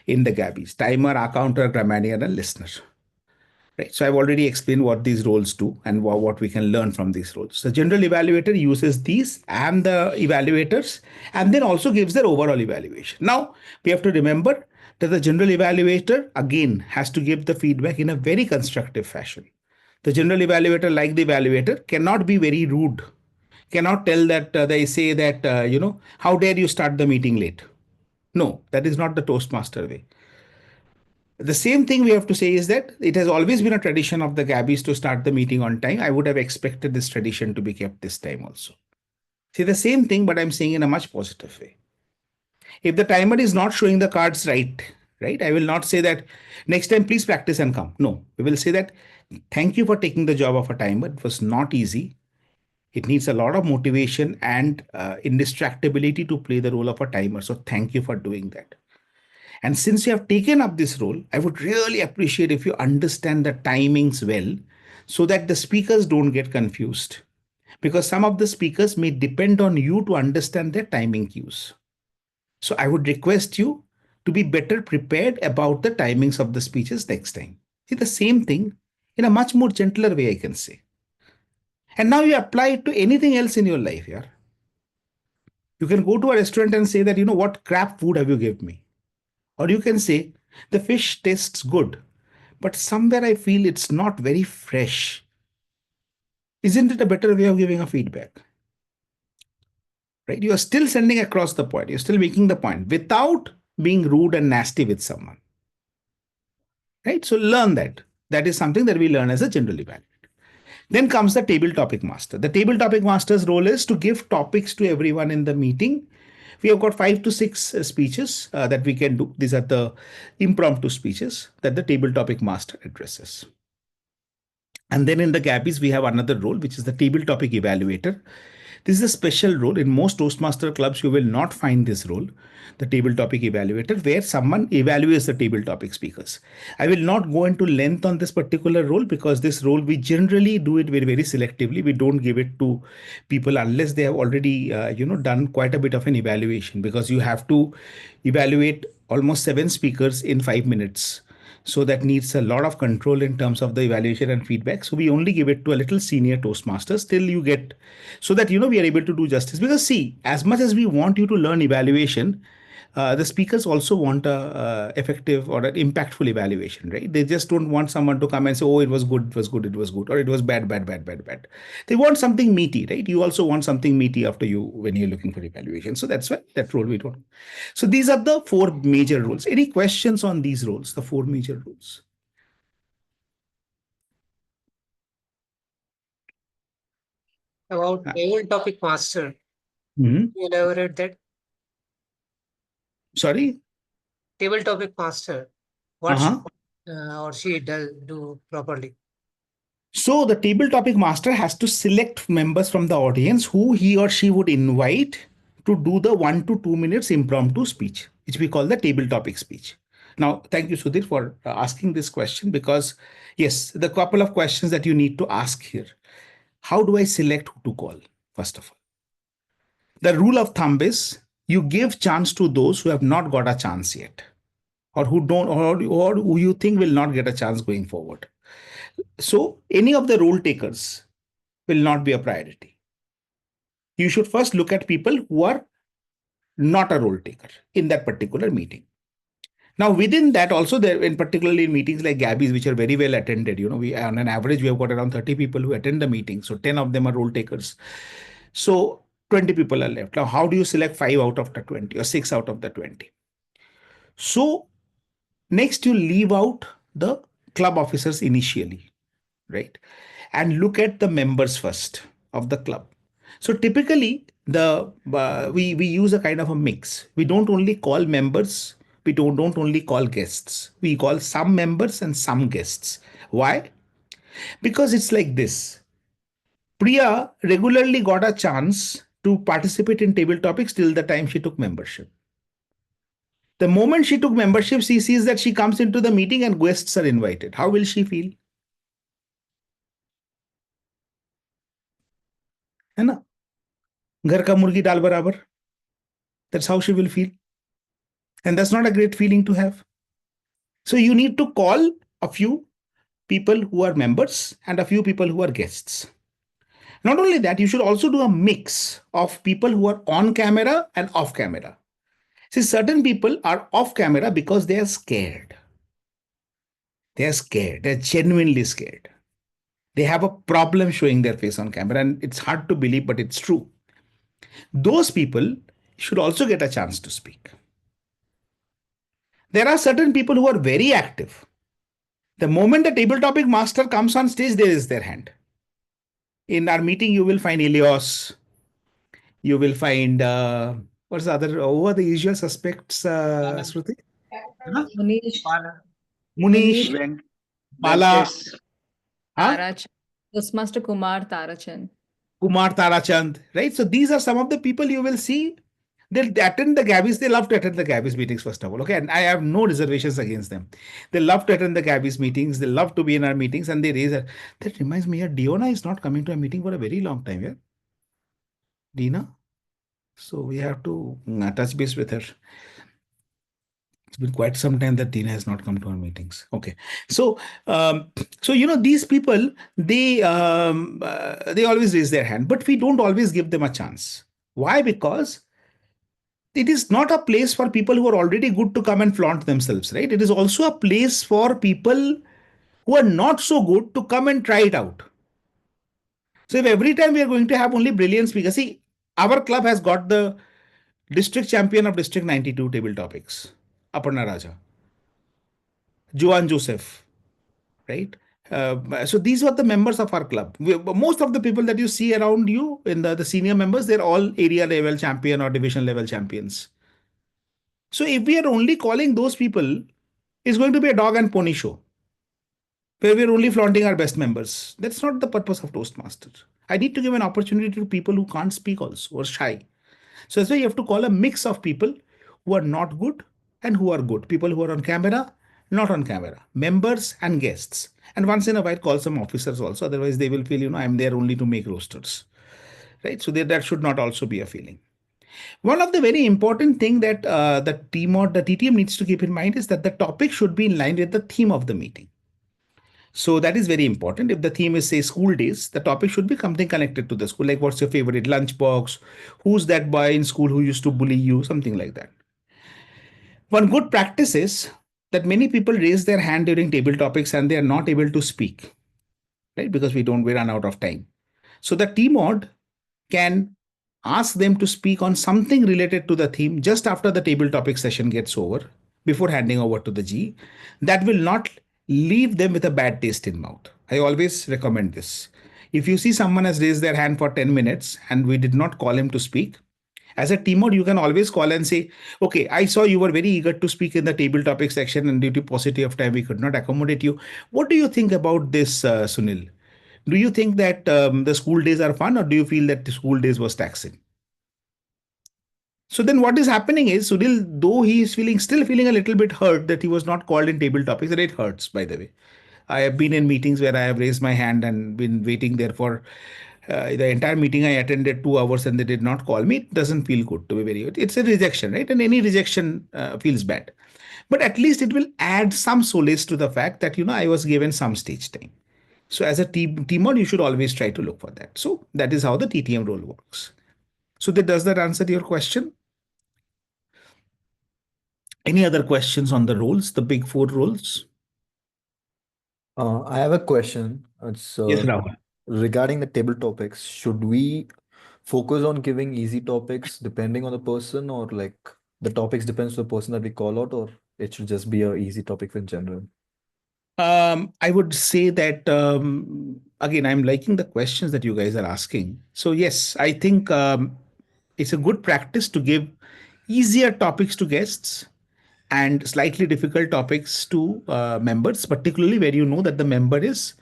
in the Gabbys: timer, accounter, grammarian, and listener. Right. So I've already explained what these roles do and what we can learn from these roles. The general evaluator uses these and the evaluators and then also gives their overall evaluation. Now, we have to remember that the general evaluator, again, has to give the feedback in a very constructive fashion. The general evaluator, like the evaluator, cannot be very rude, cannot tell that they say that, how dare you start the meeting late? No, that is not the Toastmaster way. The same thing we have to say is that it has always been a tradition of the Gabbys to start the meeting on time. I would have expected this tradition to be kept this time also. See, the same thing, but I'm saying in a much positive way. If the timer is not showing the cards right, I will not say that next time please practice and come. No, we will say that thank you for taking the job of a timer. It was not easy. It needs a lot of motivation and indistractability to play the role of a timer. So thank you for doing that. And since you have taken up this role, I would really appreciate if you understand the timings well so that the speakers don't get confused. Because some of the speakers may depend on you to understand their timing cues. So I would request you to be better prepared about the timings of the speeches next time. See, the same thing in a much more gentler way, I can say. And now you apply it to anything else in your life, yeah. You can go to a restaurant and say that, what crap food have you given me? Or you can say, the fish tastes good, but somewhere I feel it's not very fresh. Isn't it a better way of giving a feedback? Right? You are still sending across the point. You're still making the point without being rude and nasty with someone. Right? So learn that. That is something that we learn as a general evaluator. Then comes the table topic master. The table topic master's role is to give topics to everyone in the meeting. We have got 5 to 6 speeches that we can do. These are the impromptu speeches that the table topic master addresses. And then in the Gabbys, we have another role, which is the table topic evaluator. This is a special role. In most Toastmaster clubs, you will not find this role, the table topic evaluator, where someone evaluates the table topic speakers. I will not go into length on this particular role because this role, we generally do it very, very selectively. We don't give it to people unless they have already, done quite a bit of an evaluation, because you have to evaluate almost 7 speakers in 5 minutes. So that needs a lot of control in terms of the evaluation and feedback. So we only give it to a little senior Toastmasters till you get, so that we are able to do justice. Because see, as much as we want you to learn evaluation, the speakers also want a effective or an impactful evaluation, right? They just don't want someone to come and say, "Oh, it was good, it was good, it was good," or "It was bad, bad, bad, bad, bad." They want something meaty, right? You also want something meaty after you when you're looking for evaluation. So that's why that role we don't. So these are the four major rules. Any questions on these rules? The four major rules. About table topic master, Mhm. elaborate that. Sorry. Table topic master, what Uh-huh. or she does do properly. So the table topic master has to select members from the audience who he or she would invite to do the 1 to 2 minutes impromptu speech, which we call the table topic speech. Now, thank you, Sudhir, for asking this question, because yes, the couple of questions that you need to ask here. How do I select who to call? First of all, the rule of thumb is you give chance to those who have not got a chance yet, or who don't, or who you think will not get a chance going forward. So any of the role takers will not be a priority. You should first look at people who are not a role taker in that particular meeting. Now, within that also, there, in particularly in meetings like Gabbys, which are very well attended, we on an average we have got around 30 people who attend the meeting. So 10 of them are role takers. So 20 people are left. Now, how do you select 5 out of the 20 or 6 out of the 20? So next, you leave out the club officers initially, right? And look at the members first of the club. So typically, we use a kind of a mix. We don't only call members. We don't only call guests. We call some members and some guests. Why? Because it's like this. Priya regularly got a chance to participate in table topics till the time she took membership. The moment she took membership, she sees that she comes into the meeting and guests are invited. How will she feel? है ना? घर का मुर्गी दाल बराबर. That's how she will feel. And that's not a great feeling to have. So you need to call a few people who are members and a few people who are guests. Not only that, you should also do a mix of people who are on camera and off camera. See, certain people are off camera because they are scared. They are scared. They're genuinely scared. They have a problem showing their face on camera, and it's hard to believe, but it's true. Those people should also get a chance to speak. There are certain people who are very active. The moment the table topic master comes on stage, there is their hand. In our meeting, you will find Elios. You will find, what's the other, who are the usual suspects, Shruti? Huh? Munish, Munish, Ven- Bala, Venkatesh. huh? Tarachand, Toastmaster Kumar Tarachand. Kumar Tarachand, right? So these are some of the people you will see. They'll attend the Gabbys. They love to attend the Gabbys meetings, first of all. Okay. And I have no reservations against them. They love to attend the Gabbys meetings. They love to be in our meetings, and they raise a. That reminds me, Diona is not coming to a meeting for a very long time. Yeah. Dina. So we have to touch base with her. It's been quite some time that Dina has not come to our meetings. Okay, so these people, they always raise their hand, but we don't always give them a chance. Why? Because it is not a place for people who are already good to come and flaunt themselves, right? It is also a place for people who are not so good to come and try it out. So if every time we are going to have only brilliant speakers, see, our club has got the district champion of District 92 table topics, Aparna Raja, Juan Joseph, right? So these were the members of our club. Most of the people that you see around you in the senior members, they're all area level champion or division level champions. So if we are only calling those people, it's going to be a dog and pony show where we're only flaunting our best members. That's not the purpose of Toastmasters. I need to give an opportunity to people who can't speak also or shy. So that's why you have to call a mix of people who are not good and who are good. People who are on camera, not on camera, members and guests. And once in a while, call some officers also. Otherwise, they will feel, I'm there only to make rosters. Right? So that should not also be a feeling. One of the very important thing that the TTM needs to keep in mind is that the topic should be in line with the theme of the meeting. So that is very important. If the theme is, say, school days, the topic should be something connected to the school, like what's your favorite lunchbox, who's that boy in school who used to bully you, something like that. One good practice is that many people raise their hand during table topics and they are not able to speak, right? Because we run out of time. So the T mod can ask them to speak on something related to the theme just after the table topic session gets over, before handing over to the G. That will not leave them with a bad taste in mouth. I always recommend this. If you see someone has raised their hand for 10 minutes and we did not call him to speak, as a team mod, you can always call and say, okay, I saw you were very eager to speak in the table topic section and due to paucity of time, we could not accommodate you. What do you think about this, Sunil? Do you think that the school days are fun, or do you feel that the school days was taxing? So then what is happening is, Sunil, though he is still feeling a little bit hurt that he was not called in table topics, and it hurts, by the way. I have been in meetings where I have raised my hand and been waiting there for the entire meeting. I attended 2 hours and they did not call me. It doesn't feel good, to be very good. It's a rejection, right? And any rejection feels bad. But at least it will add some solace to the fact that, I was given some stage time. So as a team mod, you should always try to look for that. So that is how the TTM role works. So does that answer your question? Any other questions on the roles, the big four roles? I have a question. It's Yes, Rahul. regarding the table topics. Should we focus on giving easy topics depending on the person, or like the topics depends on the person that we call out, or it should just be a easy topic in general? I would say that, again, I'm liking the questions that you guys are asking. So yes, I think it's a good practice to give easier topics to guests and slightly difficult topics to members, particularly where you know that the member is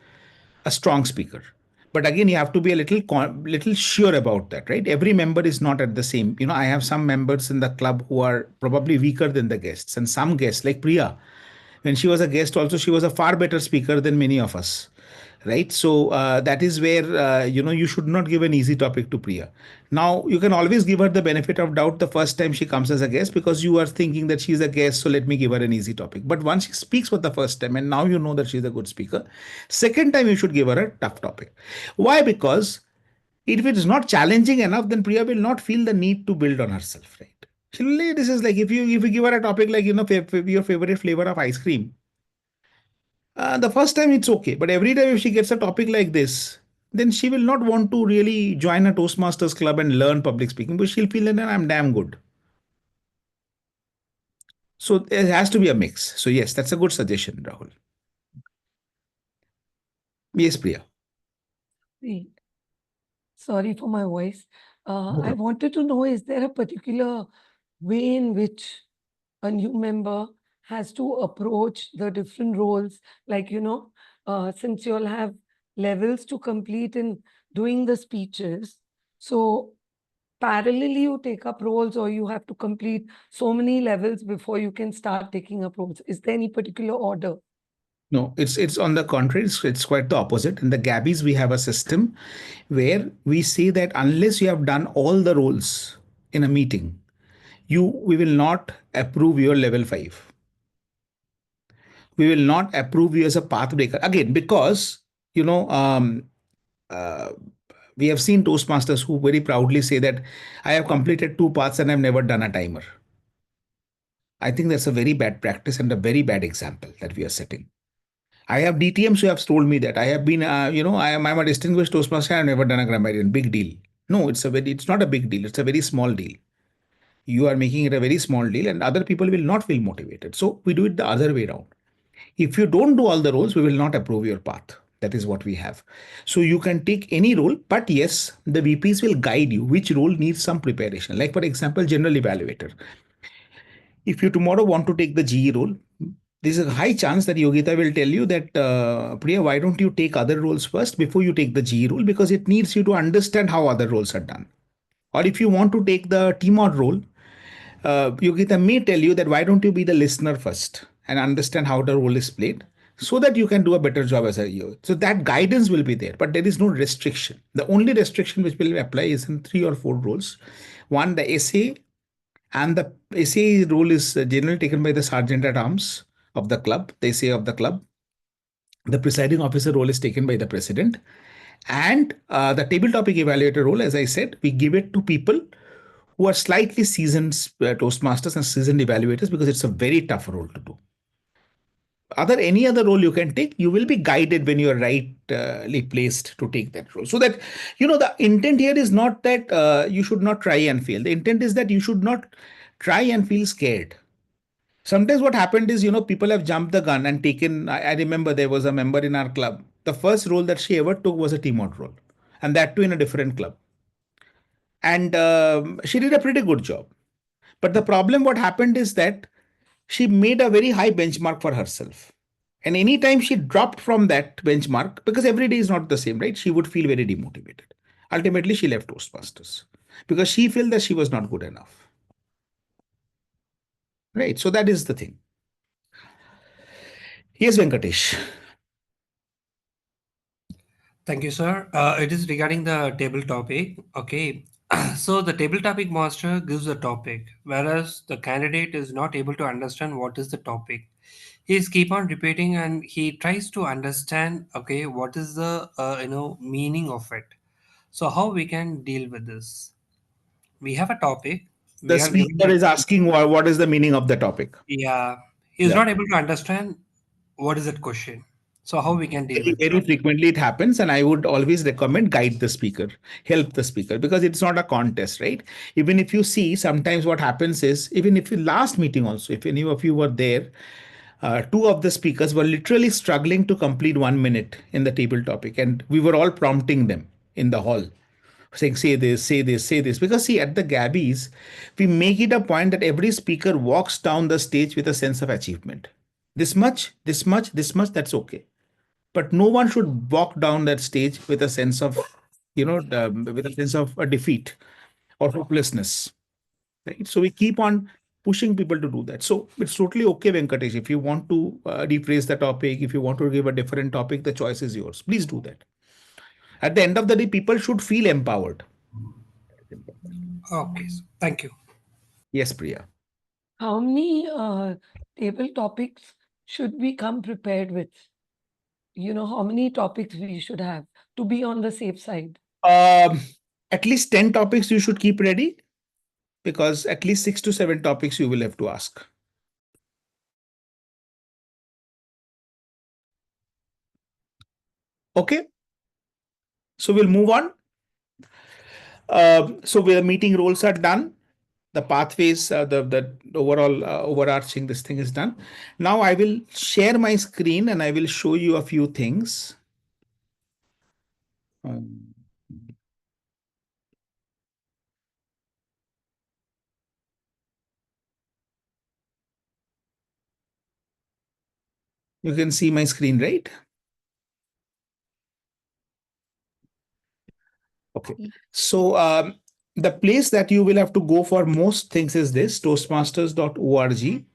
a strong speaker. But again, you have to be a little sure about that, right? Every member is not at the same. I have some members in the club who are probably weaker than the guests, and some guests like Priya, when she was a guest also, she was a far better speaker than many of us, right? So that is where you should not give an easy topic to Priya. Now you can always give her the benefit of doubt the first time she comes as a guest, because you are thinking that she's a guest, so let me give her an easy topic. But once she speaks for the first time and now you know that she's a good speaker, second time you should give her a tough topic. Why? Because if it is not challenging enough, then Priya will not feel the need to build on herself, right? This is like, if you give her a topic like, your favorite flavor of ice cream, the first time it's okay, but every time if she gets a topic like this, then she will not want to really join a Toastmasters club and learn public speaking, but she'll feel that I'm damn good. So it has to be a mix. So yes, that's a good suggestion, Rahul. Yes, Priya. Wait. Sorry for my voice. I wanted to know, is there a particular way in which a new member has to approach the different roles? Like, since you all have levels to complete in doing the speeches, so parallelly you take up roles, or you have to complete so many levels before you can start taking up roles? Is there any particular order? No, it's on the contrary. It's quite the opposite. In the Gabbys, we have a system where we say that unless you have done all the roles in a meeting, we will not approve your level 5. We will not approve you as a path breaker. Again, because, uh, we have seen Toastmasters who very proudly say that I have completed 2 paths and I've never done a timer. I think that's a very bad practice and a very bad example that we are setting. I have DTMs who have told me that I have been, I'm a distinguished Toastmaster. I've never done a grammarian. Big deal. No, it's not a big deal. It's a very small deal. You are making it a very small deal, and other people will not feel motivated. So we do it the other way around. If you don't do all the roles, we will not approve your path. That is what we have. So you can take any role, but yes, the VPs will guide you which role needs some preparation. Like, for example, general evaluator. If you tomorrow want to take the GE role, there's a high chance that Yogita will tell you that, Priya, why don't you take other roles first before you take the GE role? Because it needs you to understand how other roles are done. Or if you want to take the TMOD role, Yogita may tell you that why don't you be the listener first and understand how the role is played, so that you can do a better job as a EO. So that guidance will be there, but there is no restriction. The only restriction which will apply is in 3 or 4 roles. One, the SA, and the SA role is generally taken by the sergeant at arms of the club, the SA of the club. The presiding officer role is taken by the president. And the table topic evaluator role, as I said, we give it to people who are slightly seasoned Toastmasters and seasoned evaluators because it's a very tough role to do. Any other role you can take, you will be guided when you are rightly placed to take that role. So that, the intent here is not that you should not try and fail. The intent is that you should not try and feel scared. Sometimes what happened is, people have jumped the gun and taken. I remember there was a member in our club. The first role that she ever took was a team out role, and that too in a different club. And she did a pretty good job. But the problem, what happened is that she made a very high benchmark for herself. And anytime she dropped from that benchmark, because every day is not the same, right? She would feel very demotivated. Ultimately, she left Toastmasters because she felt that she was not good enough. Right. So that is the thing. Yes, Venkatesh. Thank you, sir. It is regarding the table topic. Okay. So the table topic master gives a topic, whereas the candidate is not able to understand what is the topic. He is keep on repeating and he tries to understand, okay, what is the meaning of it. So how we can deal with this? We have a topic. The We are given speaker the is asking what is the meaning of the topic. yeah. He is Yeah. not able to understand what is that question. So how we can deal Very, with very that? frequently it happens, and I would always recommend guide the speaker, help the speaker, because it's not a contest, right? Even if you see, sometimes what happens is, even if you last meeting also, if any of you were there, two of the speakers were literally struggling to complete 1 minute in the table topic, and we were all prompting them in the hall, saying, say this, say this, say this. Because see, at the Gabbys, we make it a point that every speaker walks down the stage with a sense of achievement. This much, this much, this much, that's okay. But no one should walk down that stage with a sense of, with a sense of a defeat or hopelessness. Right? So we keep on pushing people to do that. So it's totally okay, Venkatesh. If you want to rephrase the topic, if you want to give a different topic, the choice is yours. Please do that. At the end of the day, people should feel empowered. Okay, so thank you. Yes, Priya. How many table topics should we come prepared with? How many topics we should have to be on the safe side? At least 10 topics you should keep ready, because at least 6 to 7 topics you will have to ask. Okay. So we'll move on. So the meeting roles are done. The pathways, the overall overarching this thing is done. Now I will share my screen and I will show you a few things. You can see my screen, right? Okay. So the place that you will have to go for most things is this toastmasters.org.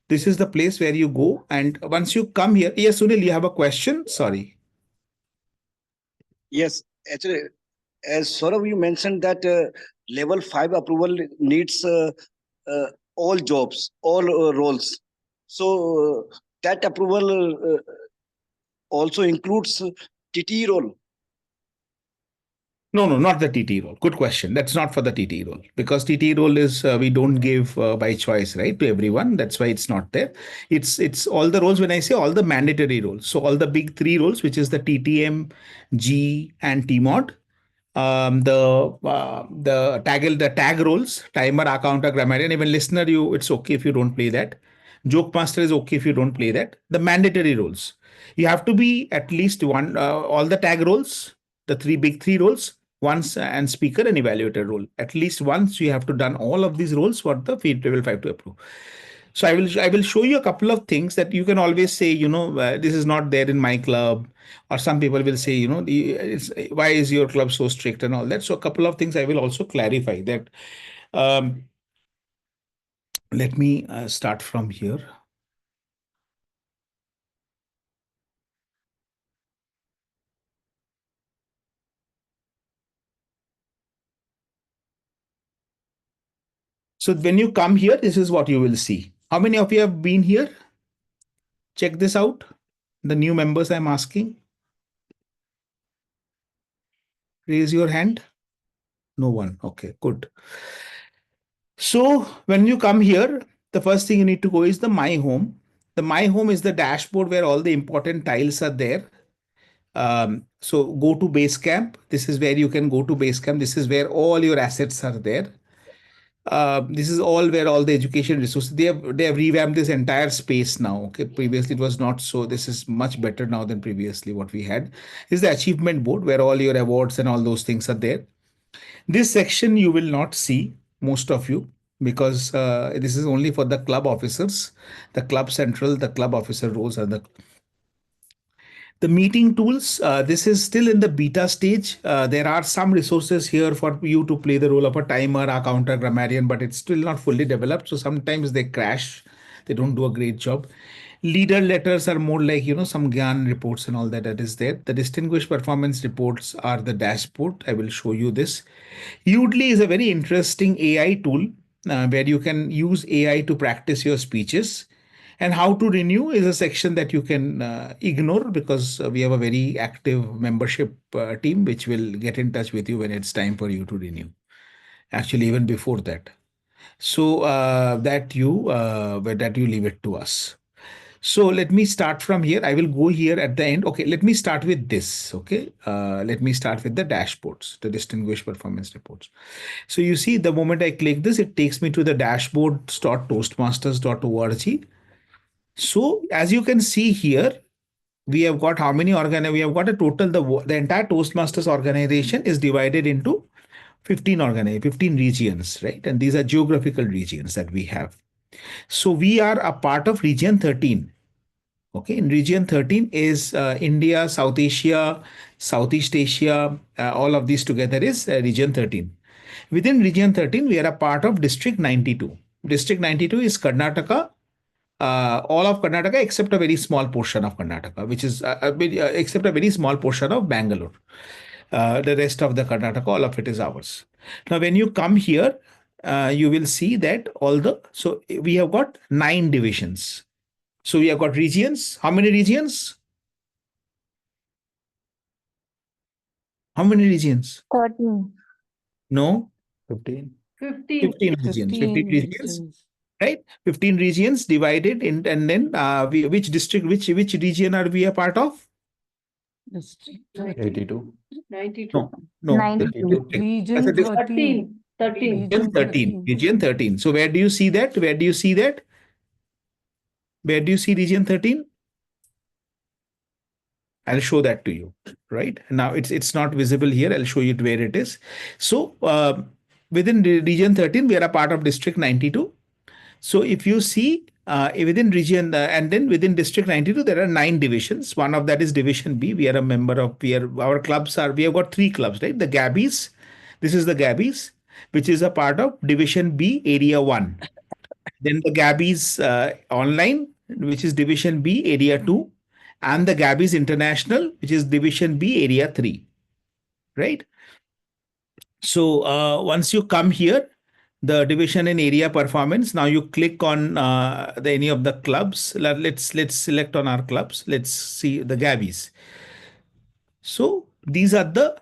This is the place where you go. And once you come here, yes, Sunil, you have a question? Sorry. Yes, actually, as Saurav, you mentioned that level 5 approval needs all jobs, all roles. So that approval also includes TT role. No, not the TT role. Good question. That's not for the TT role, because TT role is we don't give by choice, right, to everyone. That's why it's not there. It's all the roles. When I say all the mandatory roles, so all the big three roles, which is the TTM, G, and TMOD. The tag roles, timer, accounter, grammarian, even listener. It's okay if you don't play that. Joke master is okay if you don't play that. The mandatory roles, you have to be at least one. All the tag roles, the big three roles, once, and speaker and evaluator role. At least once you have to done all of these roles for the field level 5 to approve. So I will show you a couple of things that you can always say, this is not there in my club, or some people will say, why is your club so strict and all that. So a couple of things I will also clarify that. Let me start from here. So when you come here, this is what you will see. How many of you have been here? Check this out. The new members I'm asking. Raise your hand. No one. Okay, good. So when you come here, the first thing you need to go is the My Home. The My Home is the dashboard where all the important tiles are there. So go to Basecamp. This is where you can go to Basecamp. This is where all your assets are there. This is all where all the education resources, they have revamped this entire space now. Okay, previously it was not so. This is much better now than previously what we had. This is the achievement board where all your awards and all those things are there. This section you will not see, most of you, because this is only for the club officers. The club central, the club officer roles are the meeting tools. This is still in the beta stage. There are some resources here for you to play the role of a timer, a counter grammarian, but it's still not fully developed. So sometimes they crash. They don't do a great job. Leader letters are more like, some GAN reports and all that is there. The distinguished performance reports are the dashboard. I will show you this. Udly is a very interesting AI tool where you can use AI to practice your speeches. And how to renew is a section that you can ignore because we have a very active membership team which will get in touch with you when it's time for you to renew. Actually, even before that. So that you leave it to us. So let me start from here. I will go here at the end. Okay, let me start with this. Okay, let me start with the dashboards, the distinguished performance reports. So you see, the moment I click this, it takes me to the dashboard.toastmasters.org. So as you can see here, we have got how many we have got a total, the entire Toastmasters organization is divided into 15 regions, right? And these are geographical regions that we have. So we are a part of region 13. Okay, in region 13 is India, South Asia, Southeast Asia, all of these together is region 13. Within region 13, we are a part of district 92. District 92 is Karnataka, all of Karnataka except a very small portion of Karnataka, which is except a very small portion of Bangalore. The rest of the Karnataka, all of it is ours. Now, when you come here, you will see that so we have got 9 divisions. So we have got regions. How many regions? How many regions? 13. No. 15. 15 regions. 15 regions. regions. Right? 15 regions divided in, and then which district, which region are we a part of? District 82. 92. No. 92. Region 13. 13. Region 13. Region 13. So where do you see that? Where do you see that? Where do you see region 13? I'll show that to you, right? Now it's not visible here. I'll show you where it is. So within region 13, we are a part of district 92. So if you see within region and then within district 92, there are 9 divisions. One of that is division B. We are a member of, we have got 3 clubs, right? The Gabbys. This is the Gabbys, which is a part of division B, area 1. Then the Gabbys online, which is division B, area 2. And the Gabbys International, which is division B, area 3. Right? So once you come here, the division and area performance, now you click on any of the clubs. Let's select on our clubs. Let's see the Gabbys. So these are the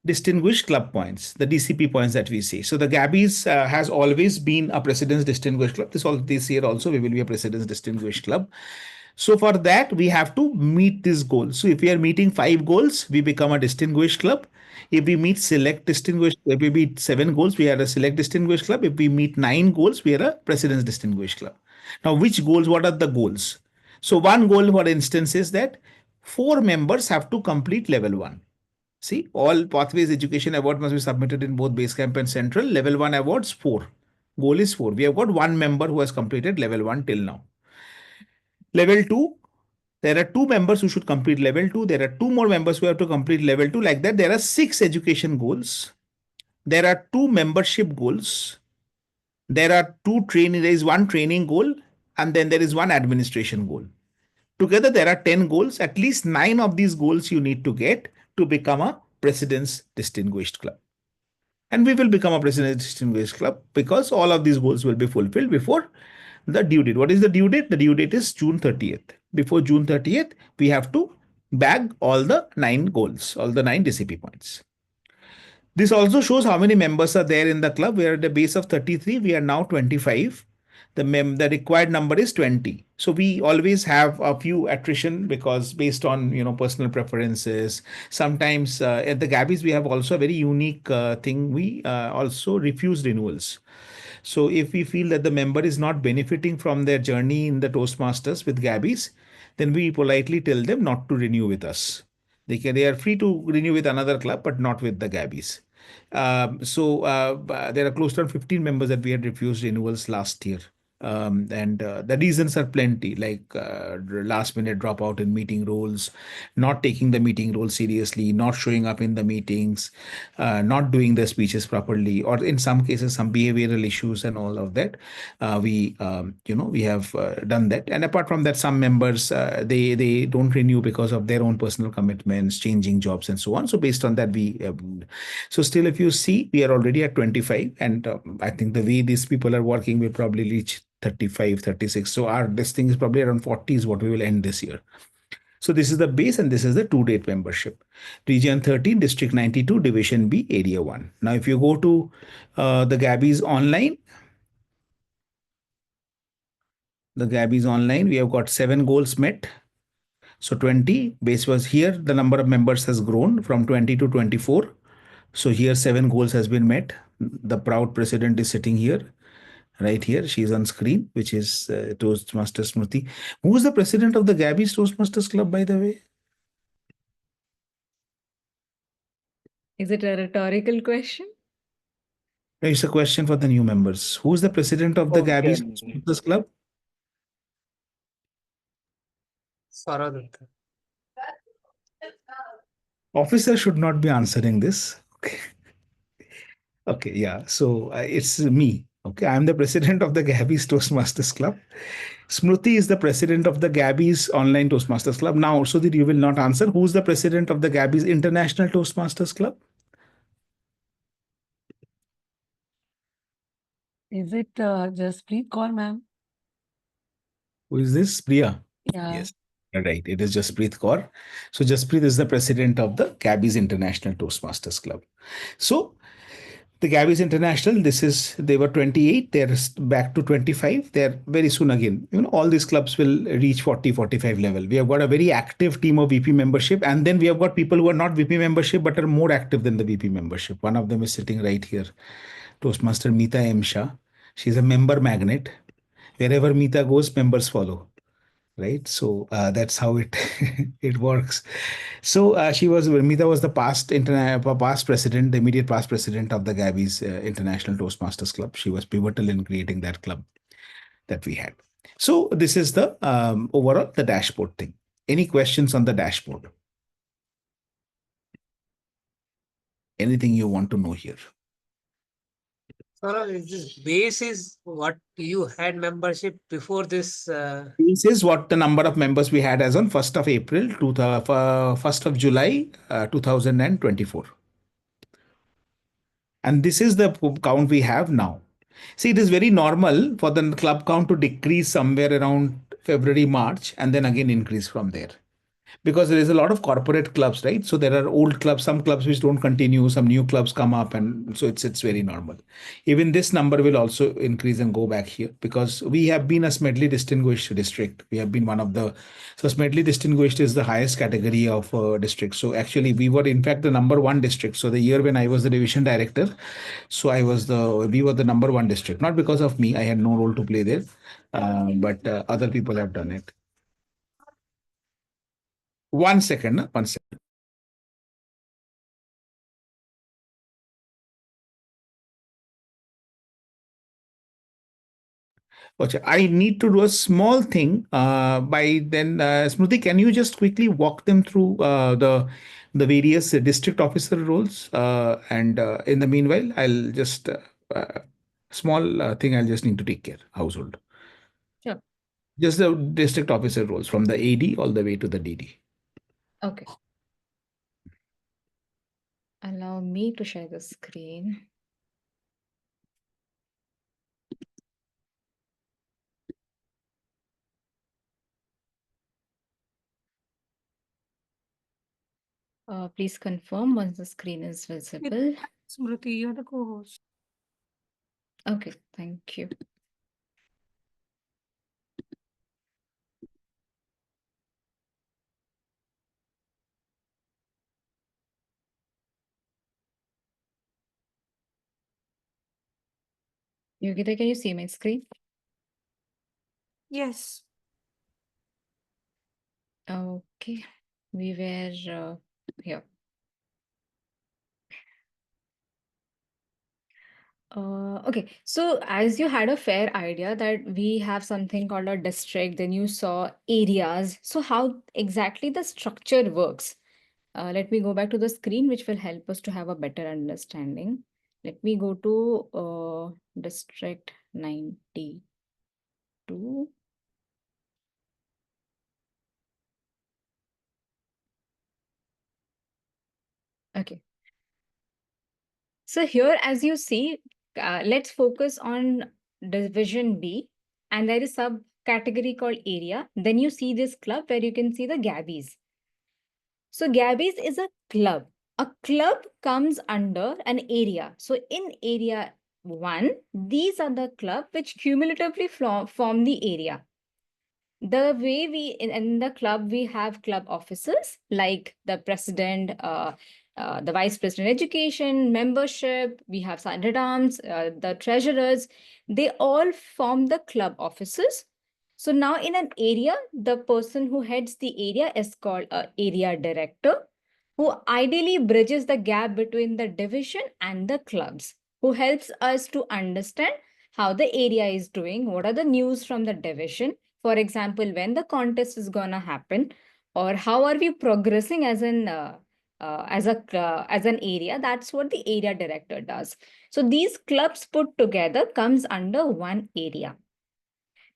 distinguished club points, the DCP points that we see. So the Gabbys has always been a President's Distinguished Club. This year also we will be a President's Distinguished Club. So for that, we have to meet this goal. So if we are meeting 5 goals, we become a distinguished club. If we meet if we meet 7 goals, we are a select distinguished club. If we meet 9 goals, we are a president's distinguished club. Now, what are the goals? So one goal, for instance, is that 4 members have to complete level 1. See, all Pathways Education Award must be submitted in both Basecamp and Central. Level 1 awards, 4. Goal is 4. We have got 1 member who has completed level 1 till now. Level 2, there are 2 members who should complete level 2. There are 2 more members who have to complete level 2. Like that, there are 6 education goals. There are 2 membership goals. There are 2 training. There is 1 training goal, and then there is 1 administration goal. Together, there are 10 goals. At least 9 of these goals you need to get to become a President's Distinguished Club. And we will become a president distinguished club because all of these goals will be fulfilled before the due date. What is the due date? The due date is June 30th. Before June 30th, we have to bag all the 9 goals, all the 9 DCP points. This also shows how many members are there in the club. We are at a base of 33. We are now 25. The required number is 20. So we always have a few attrition because based on personal preferences. Sometimes at the Gabbys we have also a very unique thing. We also refuse renewals. So if we feel that the member is not benefiting from their journey in the Toastmasters with Gabbys, then we politely tell them not to renew with us. They are free to renew with another club, but not with the Gabbys. There are close to 15 members that we had refused renewals last year. And the reasons are plenty, like last minute dropout in meeting roles, not taking the meeting role seriously, not showing up in the meetings, not doing the speeches properly, or in some cases some behavioral issues and all of that. We have done that. And apart from that, some members they don't renew because of their own personal commitments, changing jobs and so on. So based on that, so still, if you see, we are already at 25, and I think the way these people are working will probably reach 35, 36. So this thing is probably around 40 is what we will end this year. So this is the base and this is the to-date membership. Region 13, District 92, Division B, Area 1. Now, if you go to the Gabbys online, we have got 7 goals met. So 20, base was here. The number of members has grown from 20 to 24. So here 7 goals has been met. The proud president is sitting here. Right here, she's on screen, which is Toastmasters Smriti. Who is the president of the Gabbys Toastmasters Club, by the way? Is it a rhetorical question? It's a question for the new members. Who is the president of the Gabbys Toastmasters Club? Saradutta. Officer should not be answering this. Okay. Okay, yeah. So it's me. Okay, I'm the president of the Gabbys Toastmasters Club. Smriti is the president of the Gabbys Online Toastmasters Club. Now, so that you will not answer, who's the president of the Gabbys International Toastmasters Club? Is it Jaspreet Kaur, ma'am? Who is this? Priya? Yeah. Yes. Right. It is Jaspreet Kaur. So Jaspreet is the president of the Gabbys International Toastmasters Club. So the Gabbys International, they were 28, they're back to 25. They're very soon again. All these clubs will reach 40, 45 level. We have got a very active team of VP membership. And then we have got people who are not VP membership, but are more active than the VP membership. One of them is sitting right here. Toastmaster Meeta M. Shah. She's a member magnet. Wherever Meeta goes, members follow. Right. So that's how it it works. So Meeta was the past president, the immediate past president of the Gabbys International Toastmasters Club. She was pivotal in creating that club that we had. So this is the overall the dashboard thing. Any questions on the dashboard? Anything you want to know here? This base is what you had membership before this. This is what the number of members we had as on 1st of April to the 1st of July 2024. And this is the count we have now. See, it is very normal for the club count to decrease somewhere around February, March, and then again increase from there. Because there is a lot of corporate clubs, right? So there are old clubs, some clubs which don't continue, some new clubs come up, and so it's very normal. Even this number will also increase and go back here because we have been a Smedley Distinguished district. We have been so Smedley Distinguished is the highest category of district. So actually we were in fact the number 1 district. So the year when I was the division director, so we were the number 1 district, not because of me. I had no role to play there, but other people have done it. 1 second, 1 second. Okay, I need to do a small thing. By then, Smriti, can you just quickly walk them through the various district officer roles? And in the meanwhile, I'll just small thing I'll just need to take care. Household. Sure. Just the district officer roles from the AD all the way to the DD. Okay. Allow me to share the screen. Please confirm once the screen is visible. Smriti, you're the co-host. Okay, thank you. Yogita, can you see my screen? Yes. Okay, we were here. Okay, so as you had a fair idea that we have something called a district, then you saw areas. So how exactly the structure works? Let me go back to the screen, which will help us to have a better understanding. Let me go to district 92. Okay. So here, as you see, let's focus on division B, and there is subcategory called area. Then you see this club where you can see the Gabbys. So Gabbys is a club. A club comes under an area. So in area 1, these are the club which cumulatively form the area. The way we in the club, we have club officers like the president, the vice president education, membership, we have sergeant at arms, the treasurers, they all form the club officers. So now in an area, the person who heads the area is called a area director, who ideally bridges the gap between the division and the clubs, who helps us to understand how the area is doing, what are the news from the division, for example, when the contest is gonna happen, or how are we progressing as an as an area. That's what the area director does. So these clubs put together comes under one area.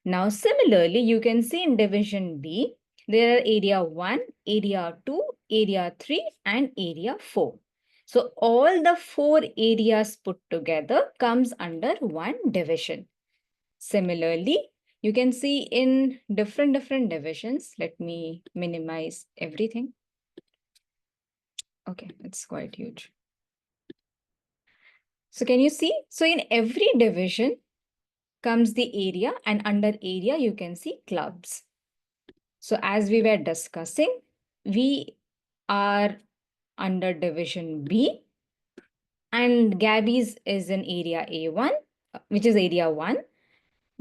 Now, similarly, you can see in division B, there are area 1, area 2, area 3, and area 4. So all the 4 areas put together comes under one division. Similarly, you can see in different divisions. Let me minimize everything. Okay, it's quite huge. So can you see? So in every division comes the area, and under area you can see clubs. So as we were discussing, we are under division B, and Gabbys is in area A1, which is area 1.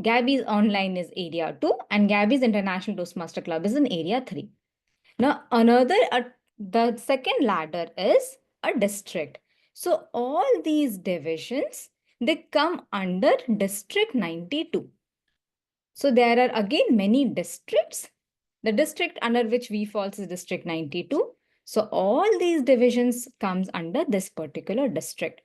Gabbys Online is area 2, and Gabbys International Toastmaster Club is in area 3. Now, the second ladder is a district. So all these divisions, they come under District 92. So there are again many districts. The district under which we falls is District 92. So all these divisions comes under this particular district.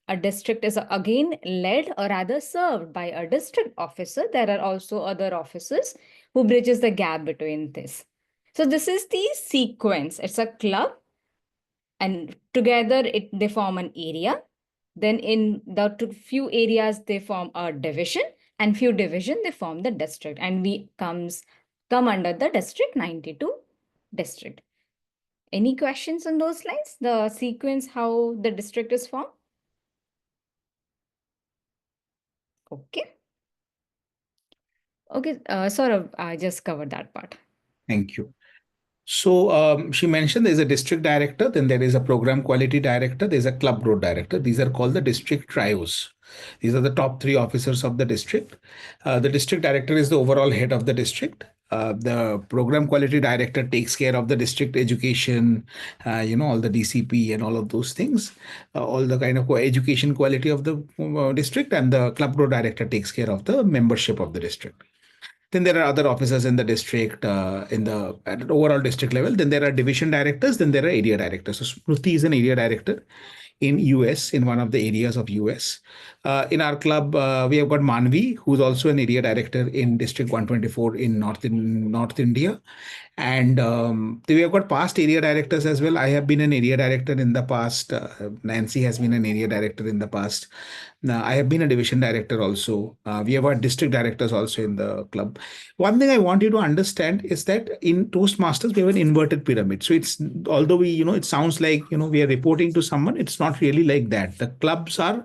A district is again led or rather served by a district officer. There are also other officers who bridges the gap between this. So this is the sequence. It's a club, and together they form an area. Then in the few areas, they form a division, and few division, they form the district. And we come under the District 92 district. Any questions on those lines? The sequence, how the district is formed? Okay. Okay, Saurabh, I just covered that part. Thank you. So she mentioned there's a district director, then there is a program quality director, there's a club growth director. These are called the district trios. These are the top 3 officers of the district. The district director is the overall head of the district. The program quality director takes care of the district education, all the DCP and all of those things, all the kind of education quality of the district, and the club growth director takes care of the membership of the district. Then there are other officers in the district, at an overall district level. Then there are division directors. Then there are area directors. So Smriti is an area director in US, in one of the areas of US. In our club, we have got Manvi, who's also an area director in District 124 in North India. And we have got past area directors as well. I have been an area director in the past. Nancy has been an area director in the past. I have been a division director also. We have got district directors also in the club. One thing I want you to understand is that in Toastmasters, we have an inverted pyramid. So it's, although we, it sounds like, we are reporting to someone, it's not really like that. The clubs are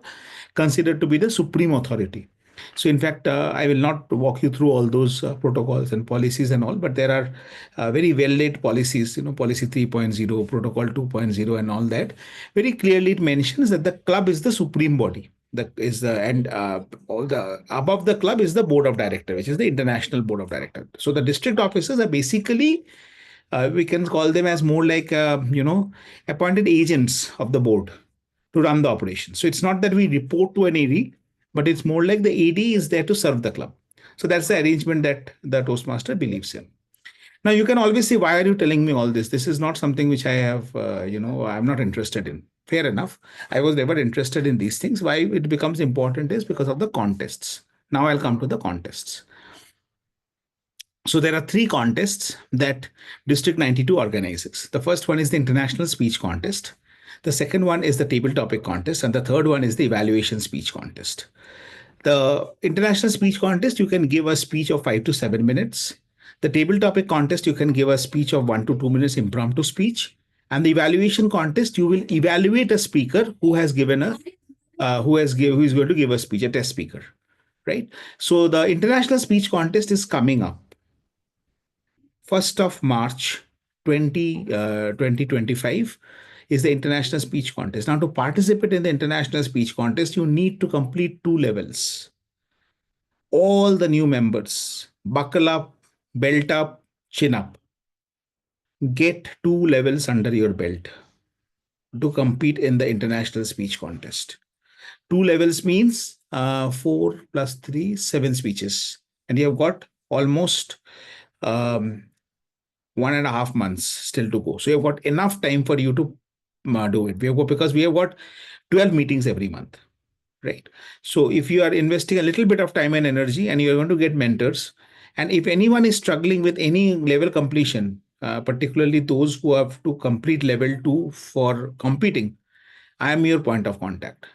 considered to be the supreme authority. So, in fact, I will not walk you through all those protocols and policies and all, but there are very well laid policies, policy 3.0, protocol 2.0, and all that. Very clearly, it mentions that the club is the supreme body. That is the all the above the club is the board of director, which is the international board of director. So the district officers are basically we can call them as more like appointed agents of the board to run the operation. So it's not that we report to an AD, but it's more like the AD is there to serve the club. So that's the arrangement that the Toastmaster believes in. Now you can always say, why are you telling me all this? This is not something which I have, I'm not interested in. Fair enough. I was never interested in these things. Why it becomes important is because of the contests. Now I'll come to the contests. So there are 3 contests that District 92 organizes. The first one is the International Speech Contest. The second one is the Table Topic Contest. And the third one is the Evaluation Speech Contest. The International Speech Contest, you can give a speech of 5 to 7 minutes. The Table Topic Contest, you can give a speech of 1 to 2 minutes impromptu speech. And the Evaluation Contest, you will evaluate a speaker who has given a who is going to give a speech, a test speaker, right? So the International Speech Contest is coming up 1st of March 2025 is the International Speech Contest. Now, to participate in the International Speech Contest, you need to complete 2 levels. All the new members, buckle up, belt up, chin up. Get 2 levels under your belt to compete in the International Speech Contest. 2 levels means 4 plus 3, 7 speeches. And you have got almost 1.5 months still to go. So you've got enough time for you to do it. Because we have got 12 meetings every month, right? So if you are investing a little bit of time and energy and you're going to get mentors, and if anyone is struggling with any level completion, particularly those who have to complete level 2 for competing, I am your point of contact.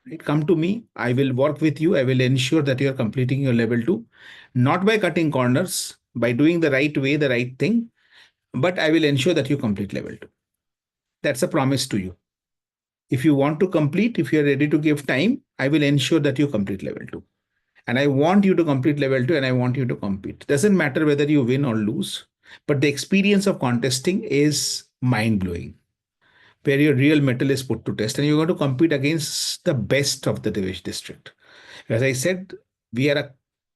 Right? Come to me. I will work with you. I will ensure that you are completing your level 2, not by cutting corners, by doing the right way, the right thing, but I will ensure that you complete level 2. That's a promise to you. If you want to complete, if you're ready to give time, I will ensure that you complete level 2. And I want you to complete level 2 and I want you to compete. Doesn't matter whether you win or lose, but the experience of contesting is mind-blowing, where your real mettle is put to test and you're going to compete against the best of the district. As I said, we are a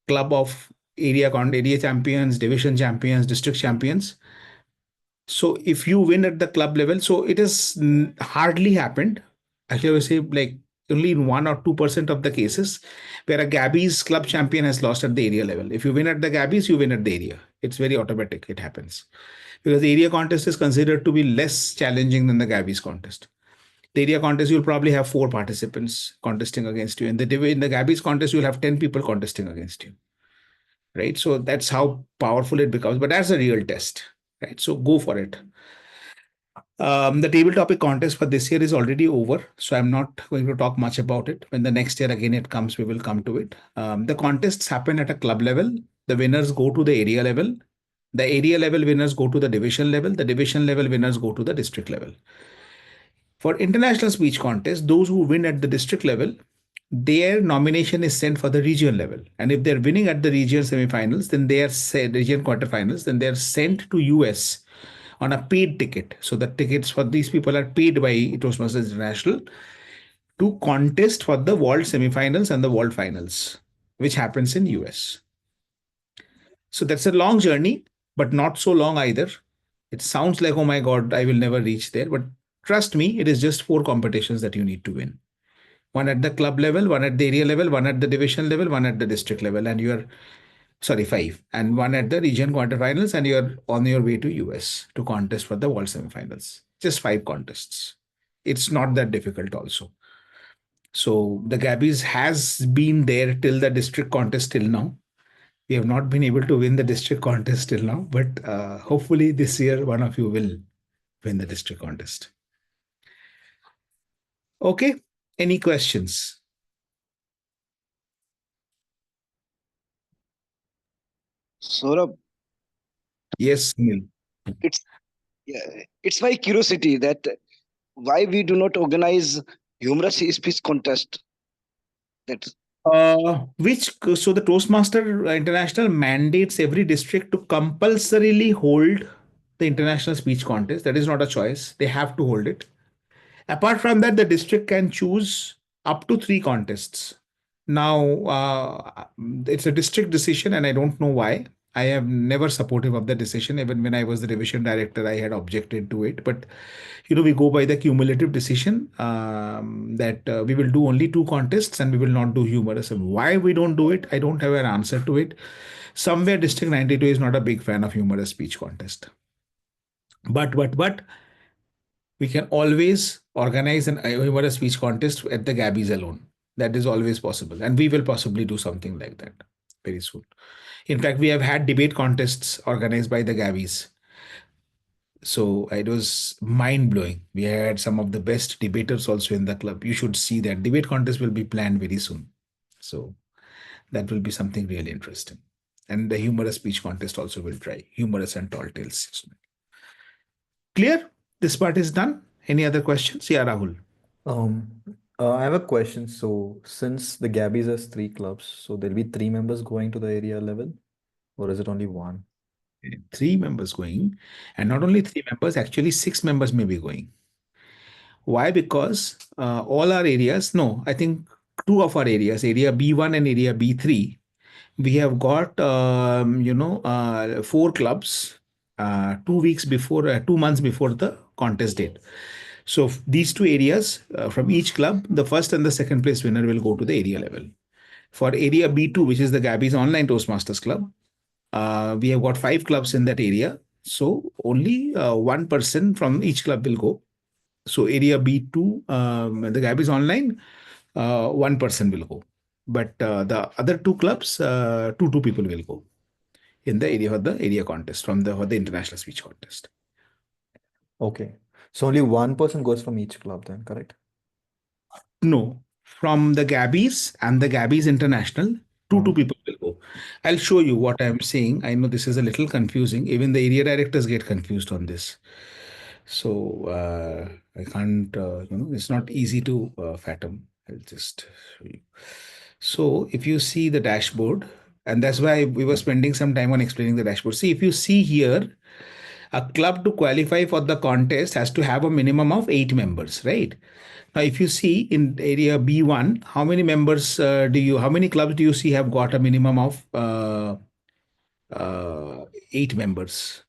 club of area champions, division champions, district champions. So if you win at the club level, so it has hardly happened. Actually, I would say like only in 1 or 2% of the cases where a Gabbys club champion has lost at the area level. If you win at the Gabbys, you win at the area. It's very automatic. It happens because the area contest is considered to be less challenging than the Gabbys contest. The area contest, you'll probably have 4 participants contesting against you. In the Gabbys contest, you'll have 10 people contesting against you. Right. So that's how powerful it becomes. But that's a real test. Right. So go for it. The table topic contest for this year is already over, so I'm not going to talk much about it. When the next year again it comes, we will come to it. The contests happen at a club level. The winners go to the area level. The area level winners go to the division level. The division level winners go to the district level. For international speech contest, those who win at the district level, their nomination is sent for the region level. And if they're winning at the region semifinals, then they are region quarterfinals, then they're sent to US on a paid ticket. So the tickets for these people are paid by Toastmasters International to contest for the world semifinals and the world finals, which happens in US. So that's a long journey, but not so long either. It sounds like, oh my God, I will never reach there. But trust me, it is just 4 competitions that you need to win. 1 at the club level, 1 at the area level, 1 at the division level, 1 at the district level, and you're 5, and 1 at the region quarterfinals, and you're on your way to US to contest for the world semifinals. Just 5 contests. It's not that difficult also. So the Gabbys has been there till the district contest till now. We have not been able to win the district contest till now, but hopefully this year one of you will win the district contest. Okay, any questions? Saurabh, Yes, Neil. it's it's my curiosity that why we do not organize humorous speech contest. That's So the Toastmaster International mandates every district to compulsorily hold the international speech contest. That is not a choice. They have to hold it. Apart from that, the district can choose up to 3 contests. Now, it's a district decision, and I don't know why. I am never supportive of the decision. Even when I was the division director, I had objected to it. But we go by the cumulative decision that we will do only 2 contests and we will not do humorous. And why we don't do it, I don't have an answer to it. Somewhere, District 92 is not a big fan of humorous speech contest. But we can always organize an humorous speech contest at the Gabbys alone. That is always possible. And we will possibly do something like that very soon. In fact, we have had debate contests organized by the Gabbys. So it was mind blowing. We had some of the best debaters also in the club. You should see that. Debate contest will be planned very soon. So that will be something really interesting. And the humorous speech contest also will try. Humorous and tall tales. Clear? This part is done. Any other questions? Yeah, Rahul. I have a question. So since the Gabbys has 3 clubs, so there'll be 3 members going to the area level, or is it only one? 3 members going, and not only 3 members, actually 6 members may be going. Why? Because all our areas, no, I think 2 of our areas, area B1 and area B3, we have got 4 clubs 2 weeks before, 2 months before the contest date. So these 2 areas from each club, the first and the second place winner will go to the area level. For area B2, which is the Gabbys Online Toastmasters Club, we have got 5 clubs in that area. So only one person from each club will go. So area B2, the Gabbys Online, one person will go. But the other 2 clubs, two people will go in the area for the area contest for the international speech contest. Okay. So only one person goes from each club then, correct? No, from the Gabbys and the Gabbys International, two people will go. I'll show you what I'm saying. I know this is a little confusing. Even the area directors get confused on this. So I can't, it's not easy to fathom. I'll just show you. So if you see the dashboard, and that's why we were spending some time on explaining the dashboard. See, if you see here, a club to qualify for the contest has to have a minimum of 8 members, right? Now, if you see in area B1, how many members how many clubs do you see have got a minimum of 8 members?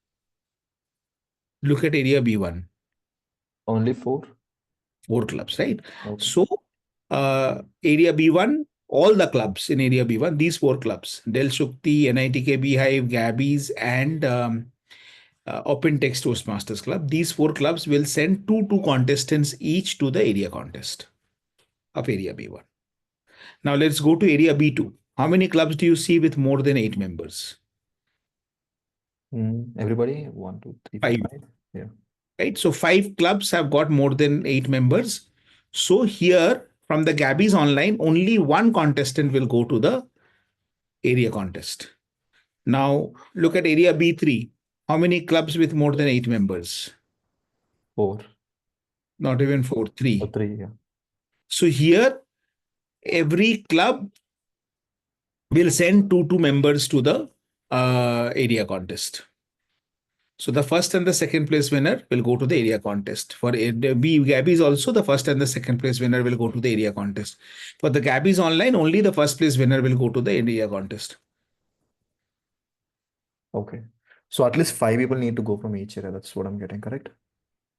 Look at area B1. Only 4? 4 clubs, right? Okay. So, area B1, all the clubs in area B1, these 4 clubs, Del Shukti, NITK Beehive, Gabbys, and Open Text Toastmasters Club, these 4 clubs will send two contestants each to the area contest of area B1. Now let's go to area B2. How many clubs do you see with more than 8 members? Everybody, 1, 2, 3, 4, 5. 5. Yeah. Right. So 5 clubs have got more than 8 members. So here from the Gabbys Online, only one contestant will go to the area contest. Now look at area B3. How many clubs with more than 8 members? 4. Not even 4, 3. Or 3, yeah. So here every club will send two members to the area contest. So the first and the second place winner will go to the area contest. For Gabbys also, the first and the second place winner will go to the area contest. For the Gabbys Online, only the first place winner will go to the area contest. Okay. So at least 5 people need to go from each area. That's what I'm getting, correct?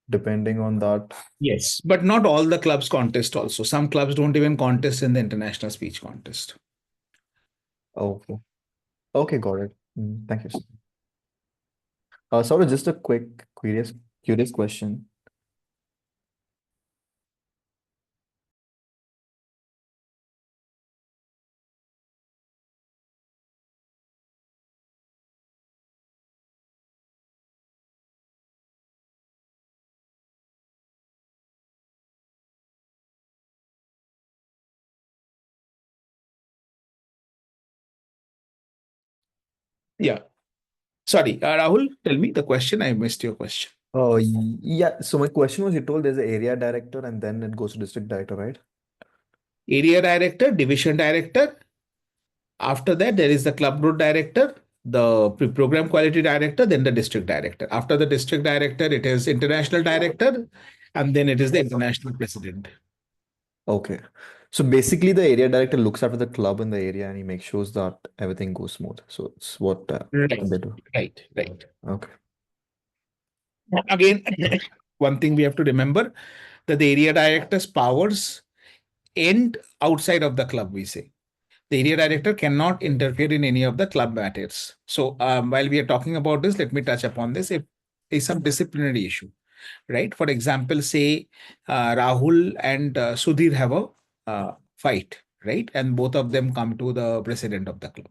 Depending on that. Yes, but not all the clubs contest also. Some clubs don't even contest in the international speech contest. Okay. Okay, got it. Thank you. Sorry, just a quick curious question. Yeah. Sorry, Rahul, tell me the question. I missed your question. Oh, yeah. So my question was, you told there's an area director and then it goes to district director, right? Area director, division director. After that, there is the club road director, the program quality director, then the district director. After the district director, it is international director, and then it is the international president. Okay. So basically, the area director looks after the club in the area and he makes sure that everything goes smooth. So it's what Right, they do. right. Okay. Again, one thing we have to remember that the area director's powers end outside of the club, we say. The area director cannot interfere in any of the club matters. So while we are talking about this, let me touch upon this. If is some disciplinary issue, right? For example, say Rahul and Sudhir have a fight, right? And both of them come to the president of the club.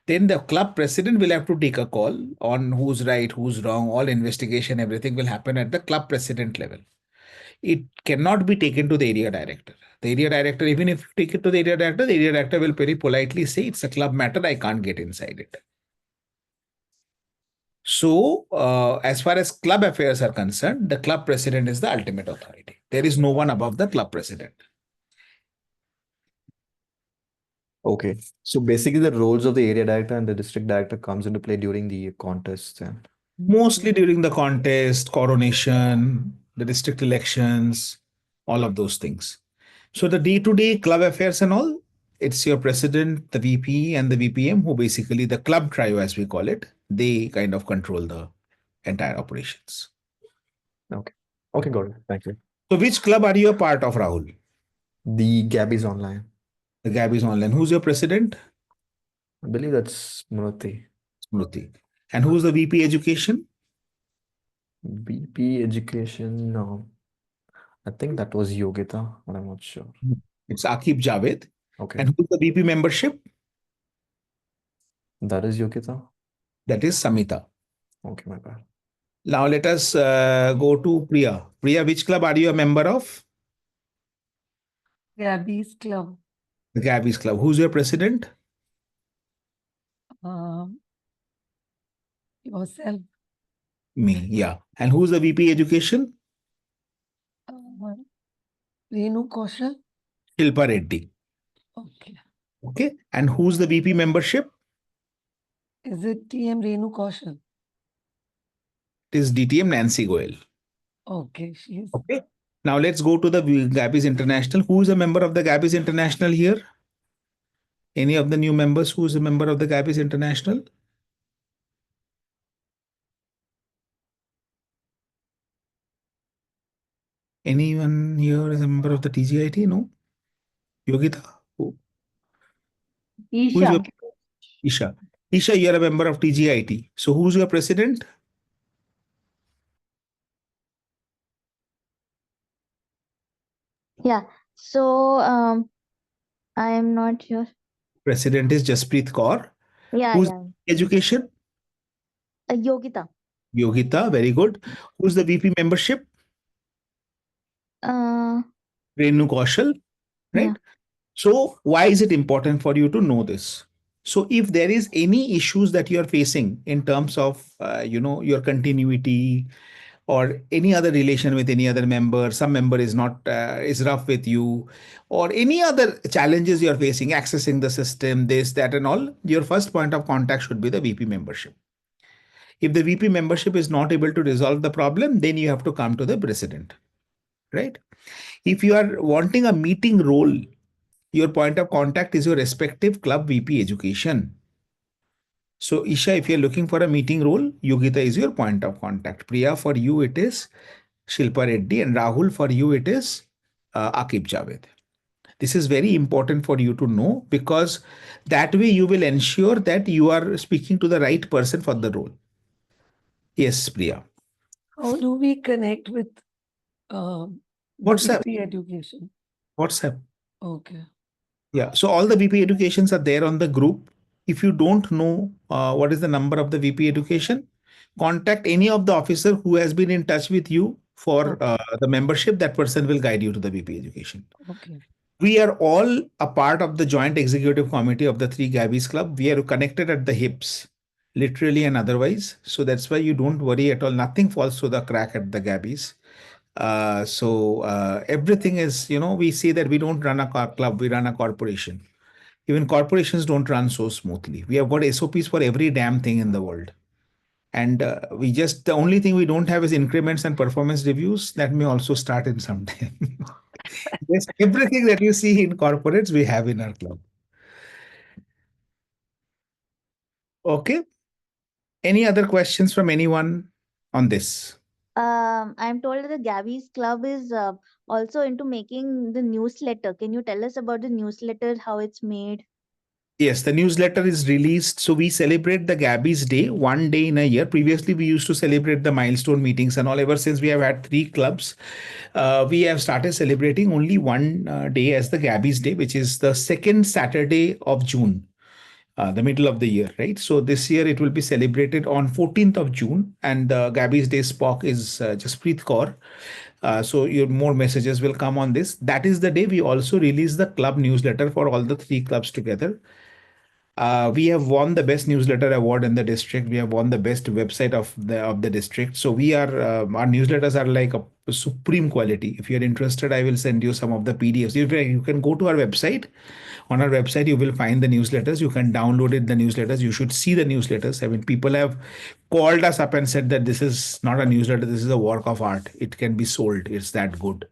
Then the club president will have to take a call on who's right, who's wrong. All investigation, everything will happen at the club president level. It cannot be taken to the area director. The area director, even if you take it to the area director will very politely say it's a club matter, I can't get inside it. So, as far as club affairs are concerned, the club president is the ultimate authority. There is no one above the club president. Okay. So basically, the roles of the area director and the district director comes into play during the contests and Mostly during the contest, coronation, the district elections, all of those things. So the day-to-day club affairs and all, it's your president, the VP, and the VPM, who basically the club trio, as we call it, they kind of control the entire operations. okay. Okay, got it. Thank you. So which club are you a part of, Rahul? The Gabbys online. The Gabbys Online. Who's your president? I believe that's Smriti. Smriti. And who's the VP Education? VP Education. No, I think that was Yogita, but I'm not sure. It's Akib Javed. Okay. And who's the VP Membership? That is Yogita. That is Samita. Okay, my bad. Now let us go to Priya. Priya, which club are you a member of? Gabbys Club. The Gabbys Club. Who's your president? Yourself. Me, yeah. And who's the VP Education? Renu Kaushal. Shilpa Reddy. Okay. Okay. And who's the VP Membership? Is it TM Renu Kaushal? It is DTM Nancy Goel. Okay, she is. Okay. Now let's go to the Gabbys International. Who is a member of the Gabbys International here? Any of the new members who is a member of the Gabbys International? Anyone here is a member of the TGIT? No? Yogita? Who is your Isha? Isha, you are a member of TGIT. So who's your president? Yeah. So I am not sure. President is Jasprit Kaur. Yeah, Who's yeah. Education? Yogita. Yogita, very good. Who's the VP Membership? Uh, Renu Kaushal, right? Yeah. So why is it important for you to know this? So if there is any issues that you are facing in terms of, your continuity or any other relation with any other member, some member is not, is rough with you, or any other challenges you are facing, accessing the system, this, that, and all, your first point of contact should be the VP membership. If the VP membership is not able to resolve the problem, then you have to come to the president, right? If you are wanting a meeting role, your point of contact is your respective club VP Education. So Isha, if you're looking for a meeting role, Yogita is your point of contact. Priya, for you it is Shilpa Reddy, and Rahul, for you it is Akib Javed. This is very important for you to know, because that way you will ensure that you are speaking to the right person for the role. Yes, Priya. How do we connect with WhatsApp. VP Education? WhatsApp. Okay. Yeah. So all the VP Educations are there on the group. If you don't know what is the number of the VP Education, contact any of the officer who has been in touch with you for the membership. That person will guide you to the VP Education. Okay. We are all a part of the joint executive committee of the three Gabbys Club. We are connected at the hips, literally and otherwise. So that's why you don't worry at all. Nothing falls through the crack at the Gabbys. Everything is, we say that we don't run a club, we run a corporation. Even corporations don't run so smoothly. We have got SOPs for every damn thing in the world. And the only thing we don't have is increments and performance reviews. That may also start in some time. Yes, everything that you see in corporates, we have in our club. Okay. Any other questions from anyone on this? I'm told that the Gabby's Club is also into making the newsletter. Can you tell us about the newsletter, how it's made? Yes, the newsletter is released. So we celebrate the Gabby's Day one day in a year. Previously, we used to celebrate the milestone meetings and all. Ever since we have had three clubs, we have started celebrating only one day as the Gabby's Day, which is the second Saturday of June. The middle of the year, right? So this year it will be celebrated on 14th of June, and Gabby's Day Spock is Jaspreet Kaur. So your more messages will come on this. That is the day we also release the club newsletter for all the three clubs together. We have won the best newsletter award in the district. We have won the best website of the district. So we are our newsletters are like a supreme quality. If you're interested, I will send you some of the PDFs. You can go to our website. On our website, you will find the newsletters. You can download it, the newsletters. You should see the newsletters. I mean, people have called us up and said that this is not a newsletter. This is a work of art. It can be sold. It's that good.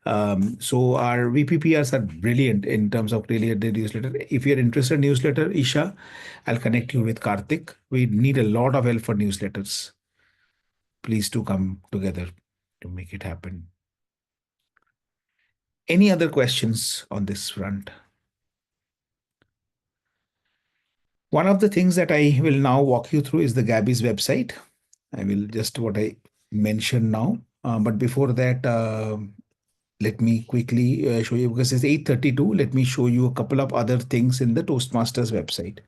So our VPPRs are brilliant in terms of really the newsletter. If you're interested in newsletter, Isha, I'll connect you with Karthik. We need a lot of help for newsletters. Please do come together to make it happen. Any other questions on this front? One of the things that I will now walk you through is the Gabbys website. I will just what I mentioned now. But before that, let me quickly show you, because it's 8:32. Let me show you a couple of other things in the Toastmasters website.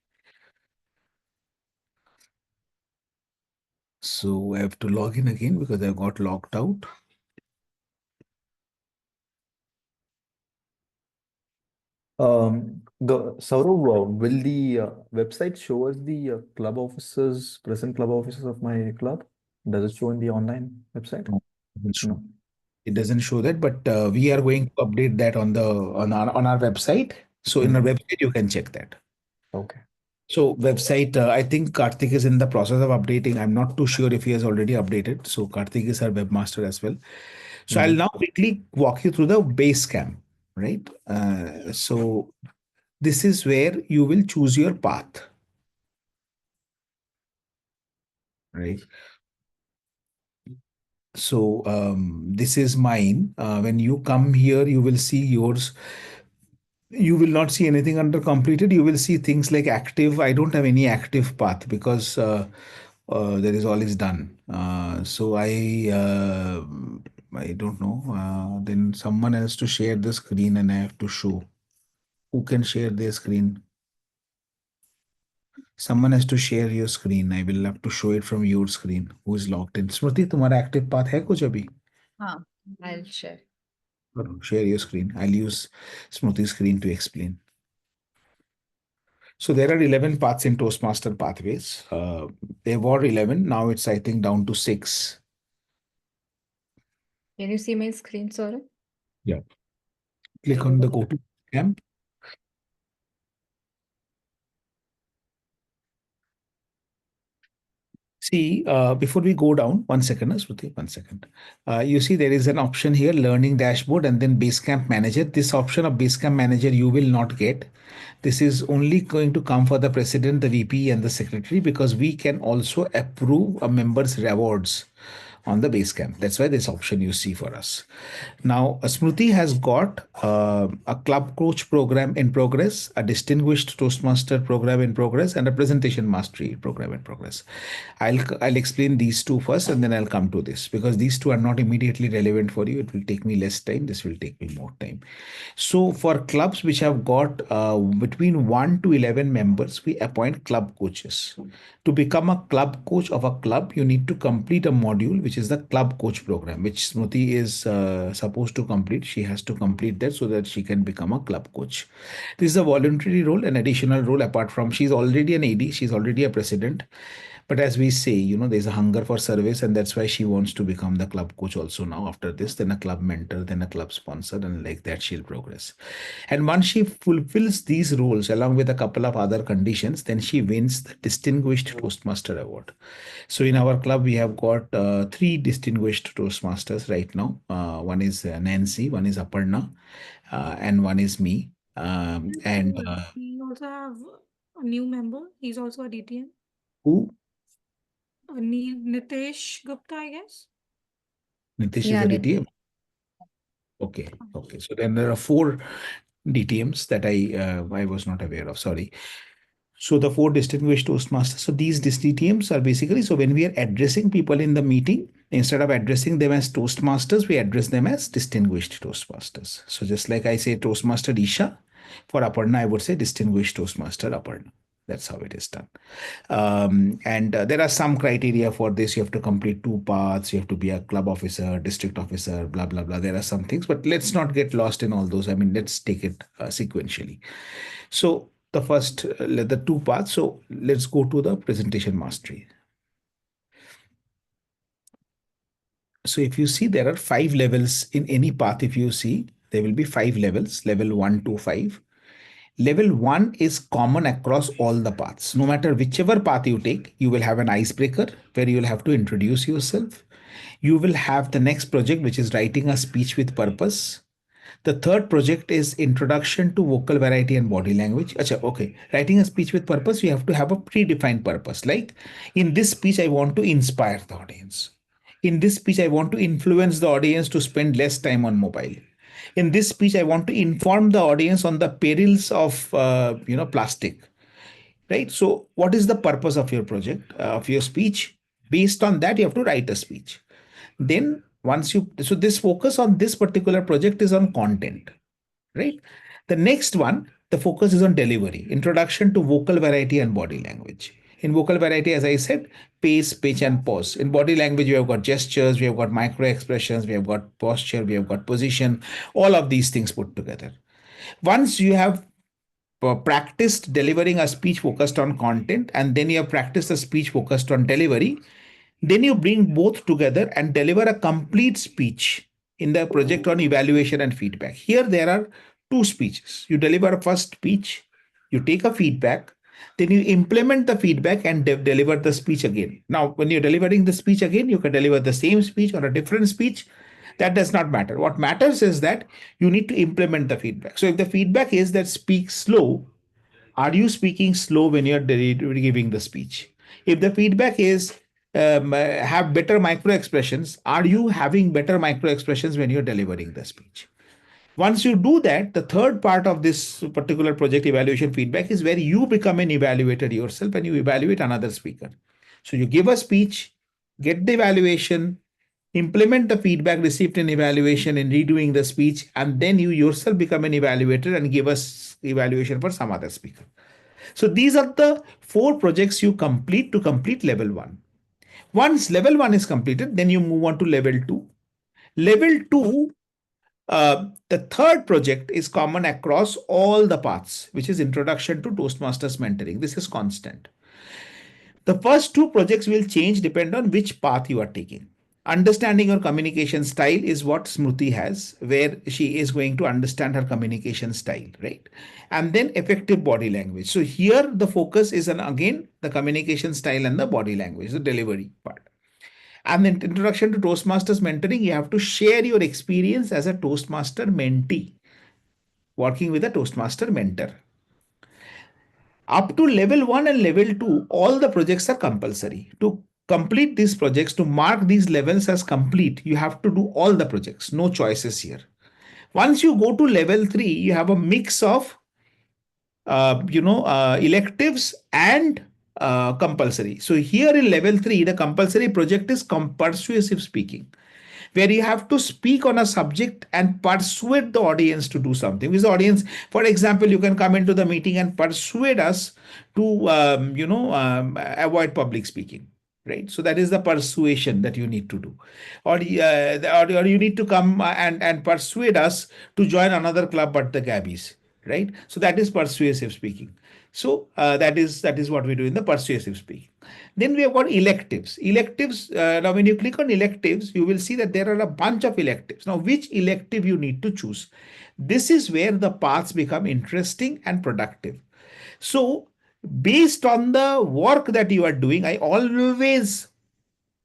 So I have to log in again because I got logged out. Saurav, will the website show us the club officers, present club officers of my club? Does it show in the online website? No. It doesn't show that, but we are going to update that on our website. So in our website, you can check that. Okay. So website, I think Karthik is in the process of updating. I'm not too sure if he has already updated. So Karthik is our webmaster as well. So I'll now quickly walk you through the base camp, right? So this is where you will choose your path, right? So this is mine. When you come here, you will see yours. You will not see anything under completed. You will see things like active. I don't have any active path because there is all is done. So I don't know. Then someone has to share the screen and I have to show. Who can share their screen? Someone has to share your screen. I will have to show it from your screen. Who is logged in? Smriti, तुम्हारा active path है कुछ अभी? हाँ, I'll share. Share your screen. I'll use Smriti's screen to explain. So there are 11 paths in Toastmaster pathways. There were 11. Now it's, I think, down to 6. Can you see my screen, Saurabh? Yeah. Click on the go to camp. See, before we go down, 1 second, Smriti, 1 second. You see there is an option here, learning dashboard and then Basecamp manager. This option of Basecamp manager you will not get. This is only going to come for the president, the VP and the secretary, because we can also approve a member's rewards on the Basecamp. That's why this option you see for us. Now, Smriti has got a club coach program in progress, a distinguished Toastmaster program in progress, and a presentation mastery program in progress. I'll explain these two first, and then I'll come to this, because these two are not immediately relevant for you. It will take me less time. This will take me more time. So for clubs which have got between 1 to 11 members, we appoint club coaches. To become a club coach of a club, you need to complete a module which which is the club coach program, which Smriti is supposed to complete. She has to complete that so that she can become a club coach. This is a voluntary role, an additional role apart from she's already an AD, she's already a president. But as we say, there's a hunger for service, and that's why she wants to become the club coach also now. After this, then a club mentor, then a club sponsor, and like that, she'll progress. And once she fulfills these roles along with a couple of other conditions, then she wins the Distinguished Toastmaster Award. So in our club, we have got three distinguished Toastmasters right now. One is Nancy, one is Aparna, and one is me. We also have a new member. He's also a DTM. Who? Nitesh Gupta, I guess. Nitish Yeah, is a Nit- DTM. Okay, okay. So then there are four DTMs that I was not aware of. Sorry. So the four distinguished Toastmasters. So these DTMs are basically, so when we are addressing people in the meeting, instead of addressing them as Toastmasters, we address them as distinguished Toastmasters. So just like I say Toastmaster Isha, for Aparna, I would say distinguished Toastmaster Aparna. That's how it is done. And there are some criteria for this. You have to complete 2 paths. You have to be a club officer, district officer, blah, blah, blah. There are some things, but let's not get lost in all those. I mean, let's take it sequentially. So the first, the 2 paths. So let's go to the presentation mastery. So if you see, there are 5 levels in any path. If you see, there will be 5 levels, level 1 to 5. Level 1 is common across all the paths. No matter whichever path you take, you will have an icebreaker where you will have to introduce yourself. You will have the next project, which is writing a speech with purpose. The third project is introduction to vocal variety and body language. Achha, okay. Writing a speech with purpose, you have to have a predefined purpose. Like in this speech, I want to inspire the audience. In this speech, I want to influence the audience to spend less time on mobile. In this speech, I want to inform the audience on the perils of plastic. Right. So, what is the purpose of your project, of your speech? Based on that, you have to write a speech. Then, so this focus on this particular project is on content, right? The next one, the focus is on delivery, introduction to vocal variety and body language. In vocal variety, as I said, pace, pitch, and pause. In body language, we have got gestures, we have got micro expressions, we have got posture, we have got position, all of these things put together. Once you have practiced delivering a speech focused on content, and then you have practiced a speech focused on delivery, then you bring both together and deliver a complete speech in the project on evaluation and feedback. Here, there are 2 speeches. You deliver a first speech, you take a feedback, then you implement the feedback and deliver the speech again. Now, when you're delivering the speech again, you can deliver the same speech or a different speech. That does not matter. What matters is that you need to implement the feedback. So if the feedback is that speak slow, are you speaking slow when you're giving the speech? If the feedback is have better micro expressions, are you having better micro expressions when you're delivering the speech? Once you do that, the third part of this particular project evaluation feedback is where you become an evaluator yourself and you evaluate another speaker. So you give a speech, get the evaluation, implement the feedback received in evaluation in redoing the speech, and then you yourself become an evaluator and give us evaluation for some other speaker. So these are the 4 projects you complete to complete level 1. Once level 1 is completed, then you move on to level 2. Level 2, the third project is common across all the paths, which is introduction to Toastmasters mentoring. This is constant. The first 2 projects will change depend on which path you are taking. Understanding your communication style is what Smriti has, where she is going to understand her communication style, right? And then effective body language. So here the focus is on again the communication style and the body language, the delivery part. And then introduction to Toastmasters mentoring, you have to share your experience as a Toastmaster mentee, working with a Toastmaster mentor. Up to level 1 and level 2, all the projects are compulsory. To complete these projects, to mark these levels as complete, you have to do all the projects, no choices here. Once you go to level 3, you have a mix of electives and compulsory. So here in level 3, the compulsory project is persuasive speaking, where you have to speak on a subject and persuade the audience to do something. With the audience, for example, you can come into the meeting and persuade us to avoid public speaking. right? So that is the persuasion that you need to do, or you need to come and persuade us to join another club but the Gabbys, right? So that is persuasive speaking. So that is what we do in the persuasive speaking. Then we have got electives. Electives. Now, when you click on electives, you will see that there are a bunch of electives. Now, which elective you need to choose? This is where the paths become interesting and productive. So, based on the work that you are doing, I always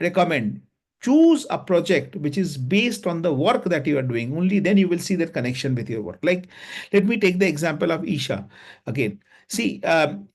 recommend choose a project which is based on the work that you are doing. Only then you will see that connection with your work. Like, let me take the example of Isha again. See, connect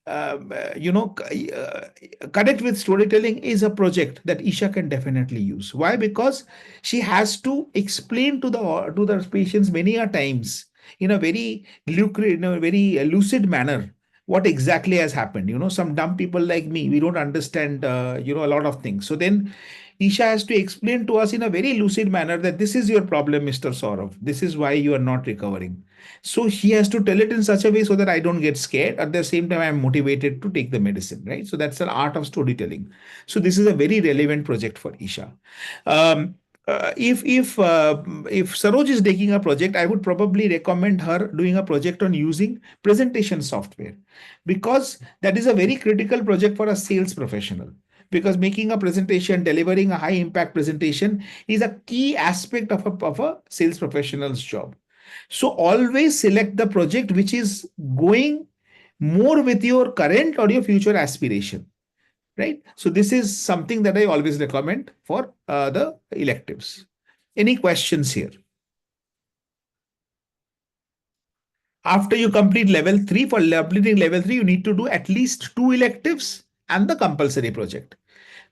with storytelling is a project that Isha can definitely use. Why? Because she has to explain to the patients many a times in a very lucid manner what exactly has happened. Some dumb people like me, we don't understand a lot of things. So then Isha has to explain to us in a very lucid manner that this is your problem, Mr. Saurav. This is why you are not recovering. So she has to tell it in such a way so that I don't get scared. At the same time, I'm motivated to take the medicine, right? So that's the art of storytelling. So this is a very relevant project for Isha. Um, if Saroj is taking a project, I would probably recommend her doing a project on using presentation software, because that is a very critical project for a sales professional. Because making a presentation, delivering a high impact presentation is a key aspect of a sales professional's job. So always select the project which is going more with your current or your future aspiration, right? So this is something that I always recommend for the electives. Any questions here? After you complete level 3, for completing level 3, you need to do at least 2 electives and the compulsory project.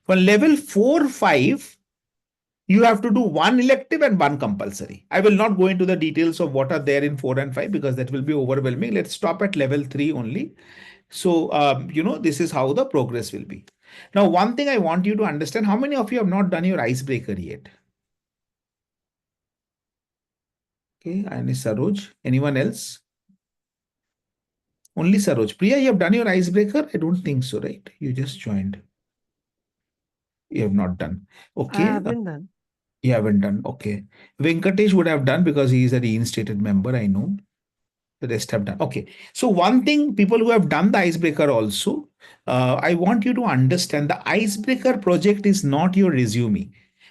For level 4, 5, you have to do 1 elective and 1 compulsory. I will not go into the details of what are there in 4 and 5 because that will be overwhelming. Let's stop at level 3 only. So, this is how the progress will be. Now, one thing I want you to understand, how many of you have not done your icebreaker yet? Okay, and Saroj. Anyone else? Only Saroj. Priya, you have done your icebreaker? I don't think so, right? You just joined. You have not done. I Okay. haven't done. You haven't done. Okay. Venkatesh would have done because he is a reinstated member, I know. The rest have done. Okay. So one thing, people who have done the icebreaker also, I want you to understand the icebreaker project is not your resume.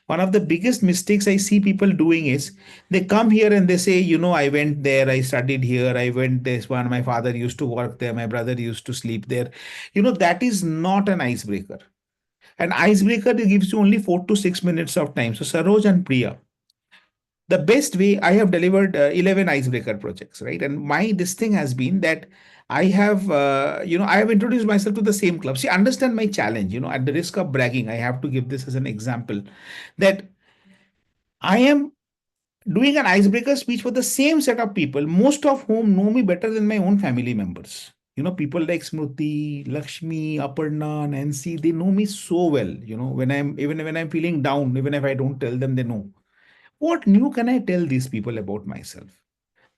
One of the biggest mistakes I see people doing is they come here and they say, I went there, I studied here, I went this one, my father used to work there, my brother used to sleep there. That is not an icebreaker. An icebreaker gives you only 4 to 6 minutes of time. So Saroj and Priya, the best way, I have delivered 11 icebreaker projects, right? And this thing has been that I have I have introduced myself to the same club. See, understand my challenge. At the risk of bragging, I have to give this as an example that I am doing an icebreaker speech for the same set of people, most of whom know me better than my own family members. People like Smriti, Lakshmi, Aparna, Nancy, they know me so well. When I'm feeling down, even if I don't tell them, they know. What new can I tell these people about myself?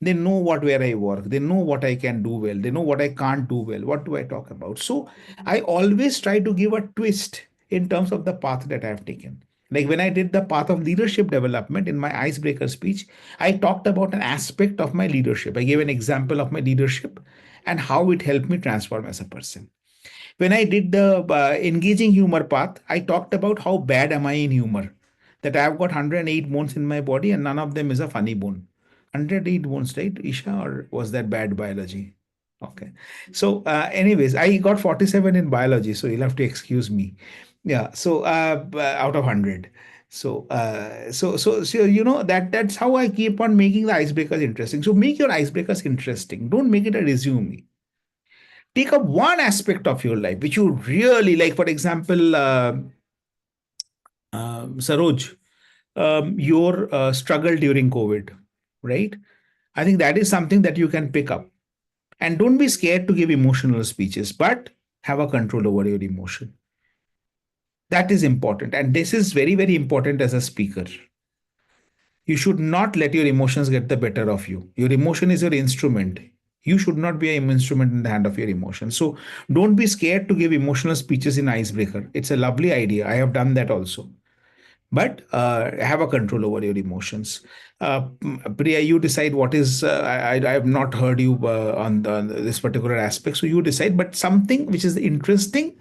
They know where I work. They know what I can do well. They know what I can't do well. What do I talk about? So I always try to give a twist in terms of the path that I have taken. Like when I did the path of leadership development in my icebreaker speech, I talked about an aspect of my leadership. I gave an example of my leadership and how it helped me transform as a person. When I did the engaging humor path, I talked about how bad am I in humor. That I've got 108 bones in my body and none of them is a funny bone. 108 bones, right, Isha? Or was that bad biology? Okay. So, anyways, I got 47 in biology, so you'll have to excuse me. Yeah. So, out of 100. So, that's how I keep on making the icebreakers interesting. So, make your icebreakers interesting. Don't make it a resume. Take up one aspect of your life which you really like. For example, Saroj, your struggle during COVID, right? I think that is something that you can pick up. And don't be scared to give emotional speeches, but have a control over your emotion. That is important. And this is very, very important as a speaker. You should not let your emotions get the better of you. Your emotion is your instrument. You should not be an instrument in the hand of your emotions. So don't be scared to give emotional speeches in icebreaker. It's a lovely idea. I have done that also. But have a control over your emotions. Priya, you decide what is. I have not heard you on this particular aspect, so you decide. But something which is interesting,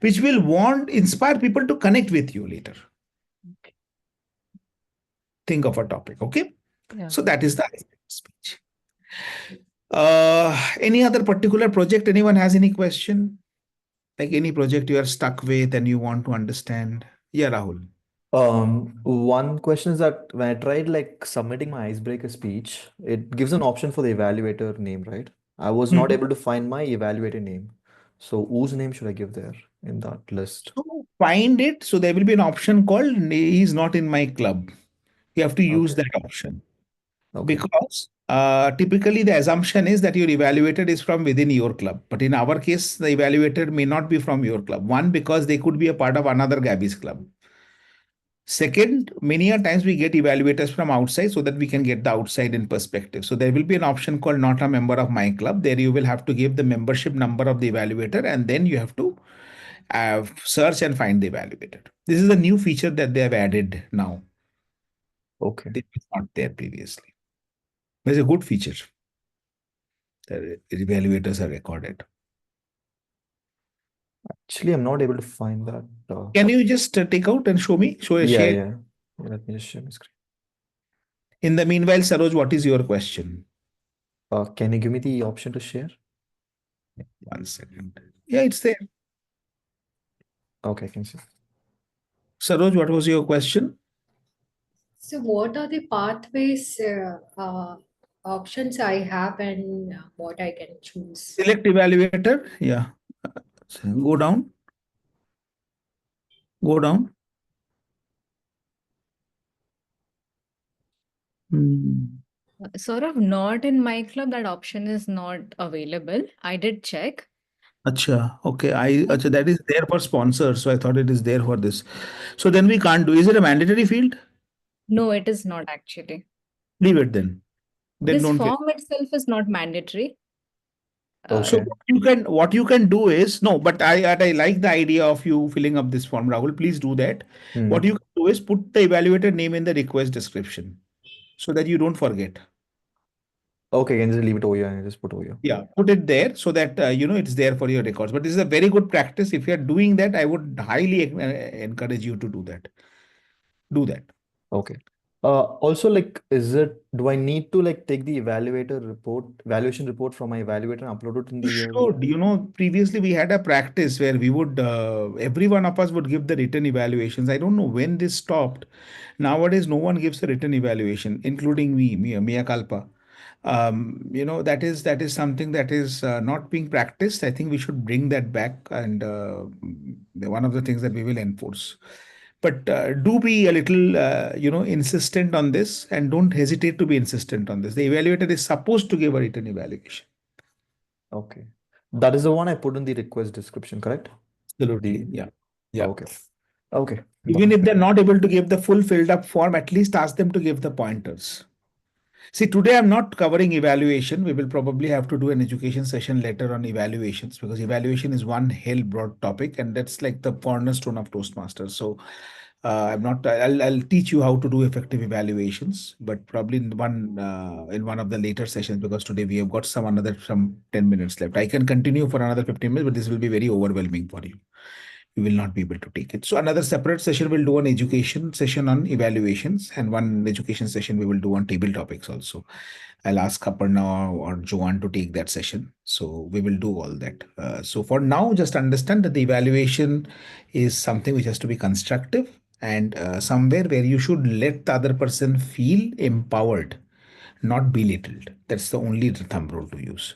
which will inspire people to connect with you later. Think of a topic, okay? Yeah. So that is the speech. Any other particular project? Anyone has any question? Like any project you are stuck with and you want to understand? Yeah, Rahul. One question is that when I tried like submitting my icebreaker speech, it gives an option for the evaluator name, right? I was not able to find my evaluator name. So whose name should I give there in that list? So find it. So there will be an option called "He's not in my club." You have to use Okay. that option Okay. because typically the assumption is that your evaluator is from within your club. But in our case, the evaluator may not be from your club. One, because they could be a part of another Gabbys club. Second, many a times we get evaluators from outside so that we can get the outside in perspective. So there will be an option called not a member of my club. There you will have to give the membership number of the evaluator and then you have to search and find the evaluator. This is a new feature that they have added now. Okay. It was not there previously. It's a good feature. The evaluators are recorded. Actually, I'm not able to find that. Can you just take out and show me? Yeah, Share. yeah. Let me just share my screen. In the meanwhile, Saroj, what is your question? Can you give me the option to share? 1 second. Yeah, it's there. Okay, I can see. Saroj, what was your question? So what are the pathways options I have and what I can choose? Select evaluator. Yeah. So go down. Go down. Sort of not in my club, that option is not available. I did check. Acha, okay. Acha, that is there for sponsors. So I thought it is there for this. So then we can't do. Is it a mandatory field? No, it is not actually. Leave it then. Then This don't fill. form itself is not mandatory. So Okay. what you can do is no, but I like the idea of you filling up this form, Rahul. Please do that. What you can do is put the evaluator name in the request description so that you don't forget. Okay, can just leave it over here and just put over here. Yeah, put it there so that it's there for your records. But this is a very good practice. If you are doing that, I would highly encourage you to do that. Do that. Okay. Also, like, do I need to like take the evaluation report from my evaluator and upload it in You the should. Previously we had a practice where we would, every one of us would give the written evaluations. I don't know when this stopped. Nowadays, no one gives a written evaluation, including me, mea culpa. That is something that is not being practiced. I think we should bring that back, and one of the things that we will enforce. But do be a little, insistent on this, and don't hesitate to be insistent on this. The evaluator is supposed to give a written evaluation. Okay. That is the one I put in the request description, correct? Absolutely. Yeah. Yeah. Okay. Okay. Even if they're not able to give the full filled up form, at least ask them to give the pointers. See, today I'm not covering evaluation. We will probably have to do an education session later on evaluations because evaluation is one hell broad topic and that's like the cornerstone of Toastmasters. So I'll teach you how to do effective evaluations, but probably in one of the later sessions because today we have got some 10 minutes left. I can continue for another 15 minutes, but this will be very overwhelming for you. You will not be able to take it. So another separate session we'll do an education session on evaluations and one education session we will do on table topics also. I'll ask Aparna or Joanne to take that session. So we will do all that. So for now, just understand that the evaluation is something which has to be constructive and somewhere where you should let the other person feel empowered, not belittled. That's the only thumb rule to use.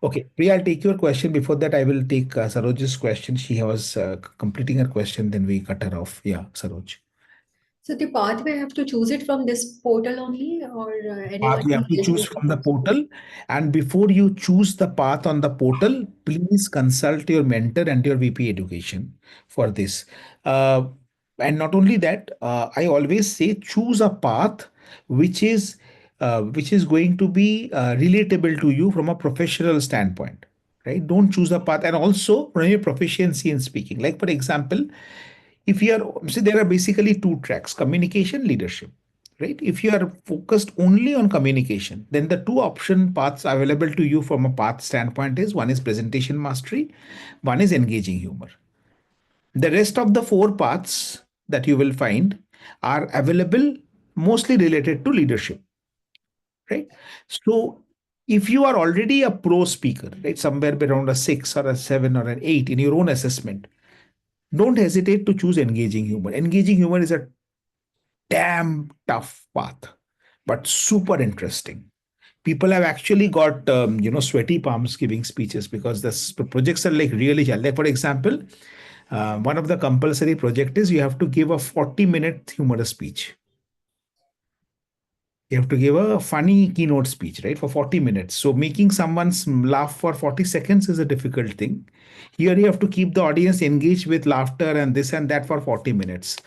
Okay, Priya, I'll take your question. Before that, I will take Saroj's question. She was completing her question, then we cut her off. Yeah, Saroj. So the pathway, I have to choose it from this portal only, or anyone Path you have can to use choose it? from the portal. And before you choose the path on the portal, please consult your mentor and your VP education for this. And not only that, I always say choose a path which is which is going to be relatable to you from a professional standpoint, right? Don't choose a path. And also from your proficiency in speaking. Like, for example, if you are, see, there are basically two tracks: communication, leadership, right? If you are focused only on communication, then the two option paths available to you from a path standpoint is one is presentation mastery, one is engaging humor. The rest of the four paths that you will find are available mostly related to leadership, right? So if you are already a pro speaker, right, somewhere around a 6 or a 7 or an 8 in your own assessment, don't hesitate to choose engaging humor. Engaging humor is a damn tough path, but super interesting. People have actually got sweaty palms giving speeches because the projects are like really challenging. Like, for example, one of the compulsory project is you have to give a 40-minute humorous speech. You have to give a funny keynote speech, right, for 40 minutes. So making someone laugh for 40 seconds is a difficult thing. Here you have to keep the audience engaged with laughter and this and that for 40 minutes.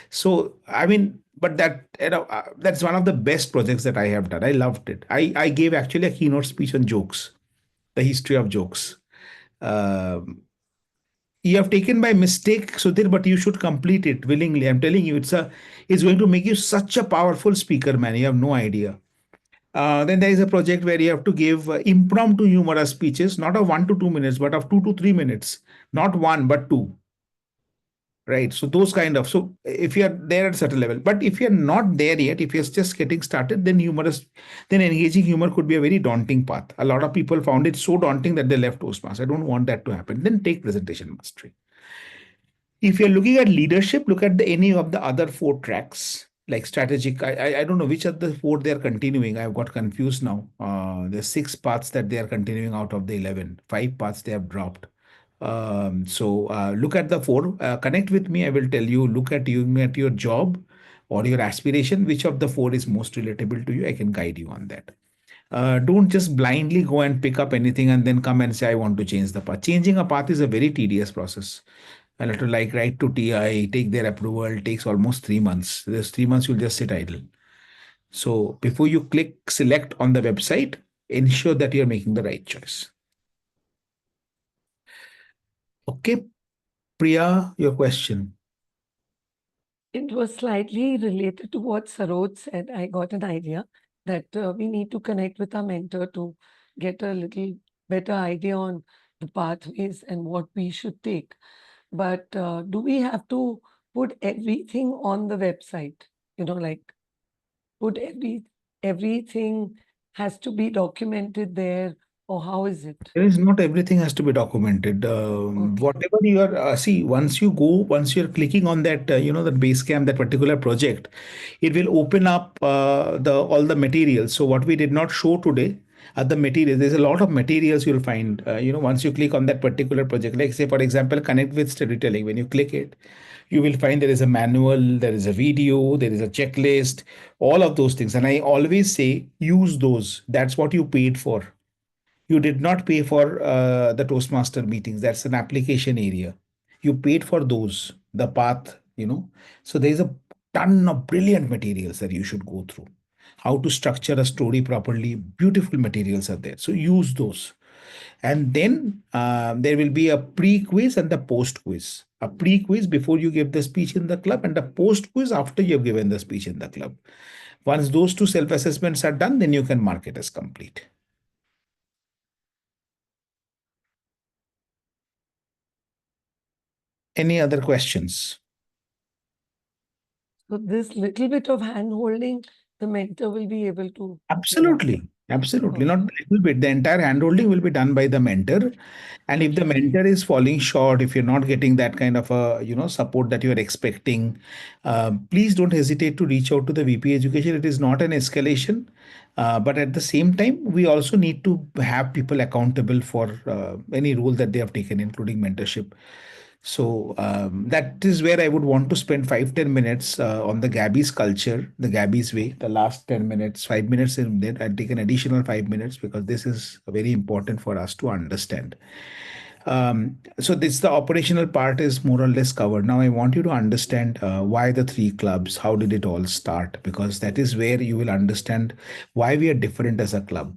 So, I mean, but that's one of the best projects that I have done. I loved it. I gave actually a keynote speech on jokes, the history of jokes. Um, you have taken by mistake, Sudhir, but you should complete it willingly. I'm telling you, it's going to make you such a powerful speaker, man. You have no idea. Then there is a project where you have to give impromptu humorous speeches, not of 1 to 2 minutes, but of 2 to 3 minutes, not one but two. Right. So those kind of, so if you are there at a certain level, but if you're not there yet, if you're just getting started, then engaging humor could be a very daunting path. A lot of people found it so daunting that they left Toastmasters. I don't want that to happen. Then take presentation mastery. If you're looking at leadership, look at any of the other four tracks, like strategic. I don't know which of the four they are continuing. I've got confused now. There's 6 paths that they are continuing out of the 11. 5 paths they have dropped. So look at the four. Connect with me. I will tell you. Look at your job or your aspiration. Which of the four is most relatable to you? I can guide you on that. Don't just blindly go and pick up anything and then come and say, I want to change the path. Changing a path is a very tedious process. I'll have to like write to TI, take their approval, takes almost 3 months. There's 3 months you'll just sit idle. So before you click select on the website, ensure that you're making the right choice. Okay, Priya, your question. It was slightly related to what Saroj said. I got an idea that we need to connect with our mentor to get a little better idea on the pathways and what we should take. But do we have to put everything on the website? Like put everything has to be documented there, or how is it? There is not everything has to be documented. Okay. Whatever you are, see, once you're clicking on that, that Basecamp, that particular project, it will open up all the materials. So what we did not show today are the materials. There's a lot of materials you'll find, once you click on that particular project. Like say, for example, connect with storytelling. When you click it, you will find there is a manual, there is a video, there is a checklist, all of those things. And I always say, use those. That's what you paid for. You did not pay for the Toastmaster meetings. That's an application area. You paid for those, the path. So there's a ton of brilliant materials that you should go through. How to structure a story properly, beautiful materials are there. So use those. And then there will be a pre-quiz and the post-quiz. A pre-quiz before you give the speech in the club, and a post-quiz after you've given the speech in the club. Once those two self-assessments are done, then you can mark it as complete. Any other questions? So this little bit of hand holding, the mentor will be able to. Absolutely. Absolutely. Not a little bit. The entire handholding will be done by the mentor. And if the mentor is falling short, if you're not getting that kind of a support that you're expecting, please don't hesitate to reach out to the VP Education. It is not an escalation. But at the same time, we also need to have people accountable for any role that they have taken, including mentorship. So that is where I would want to spend 5-10 minutes on the Gabbys culture, the Gabbys way. The last 10 minutes, 5 minutes in that, I'll take an additional 5 minutes because this is very important for us to understand. So this the operational part is more or less covered. Now I want you to understand why the three clubs, how did it all start? Because that is where you will understand why we are different as a club.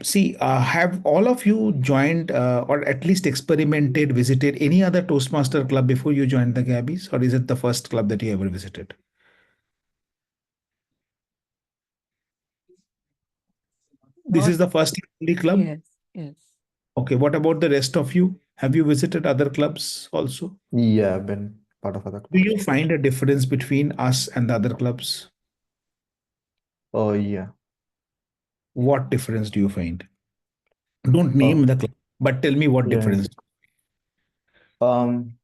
See, have all of you joined or at least experimented, visited any other Toastmaster club before you joined the Gabbys, or is it the first club that you ever visited? This is the first and only club? Yes, yes. Okay, what about the rest of you? Have you visited other clubs also? Yeah, I've been part of other Do clubs. you find a difference between us and the other clubs? Oh, yeah. What difference do you find? Don't Oh, name the club, but tell me what yeah. difference.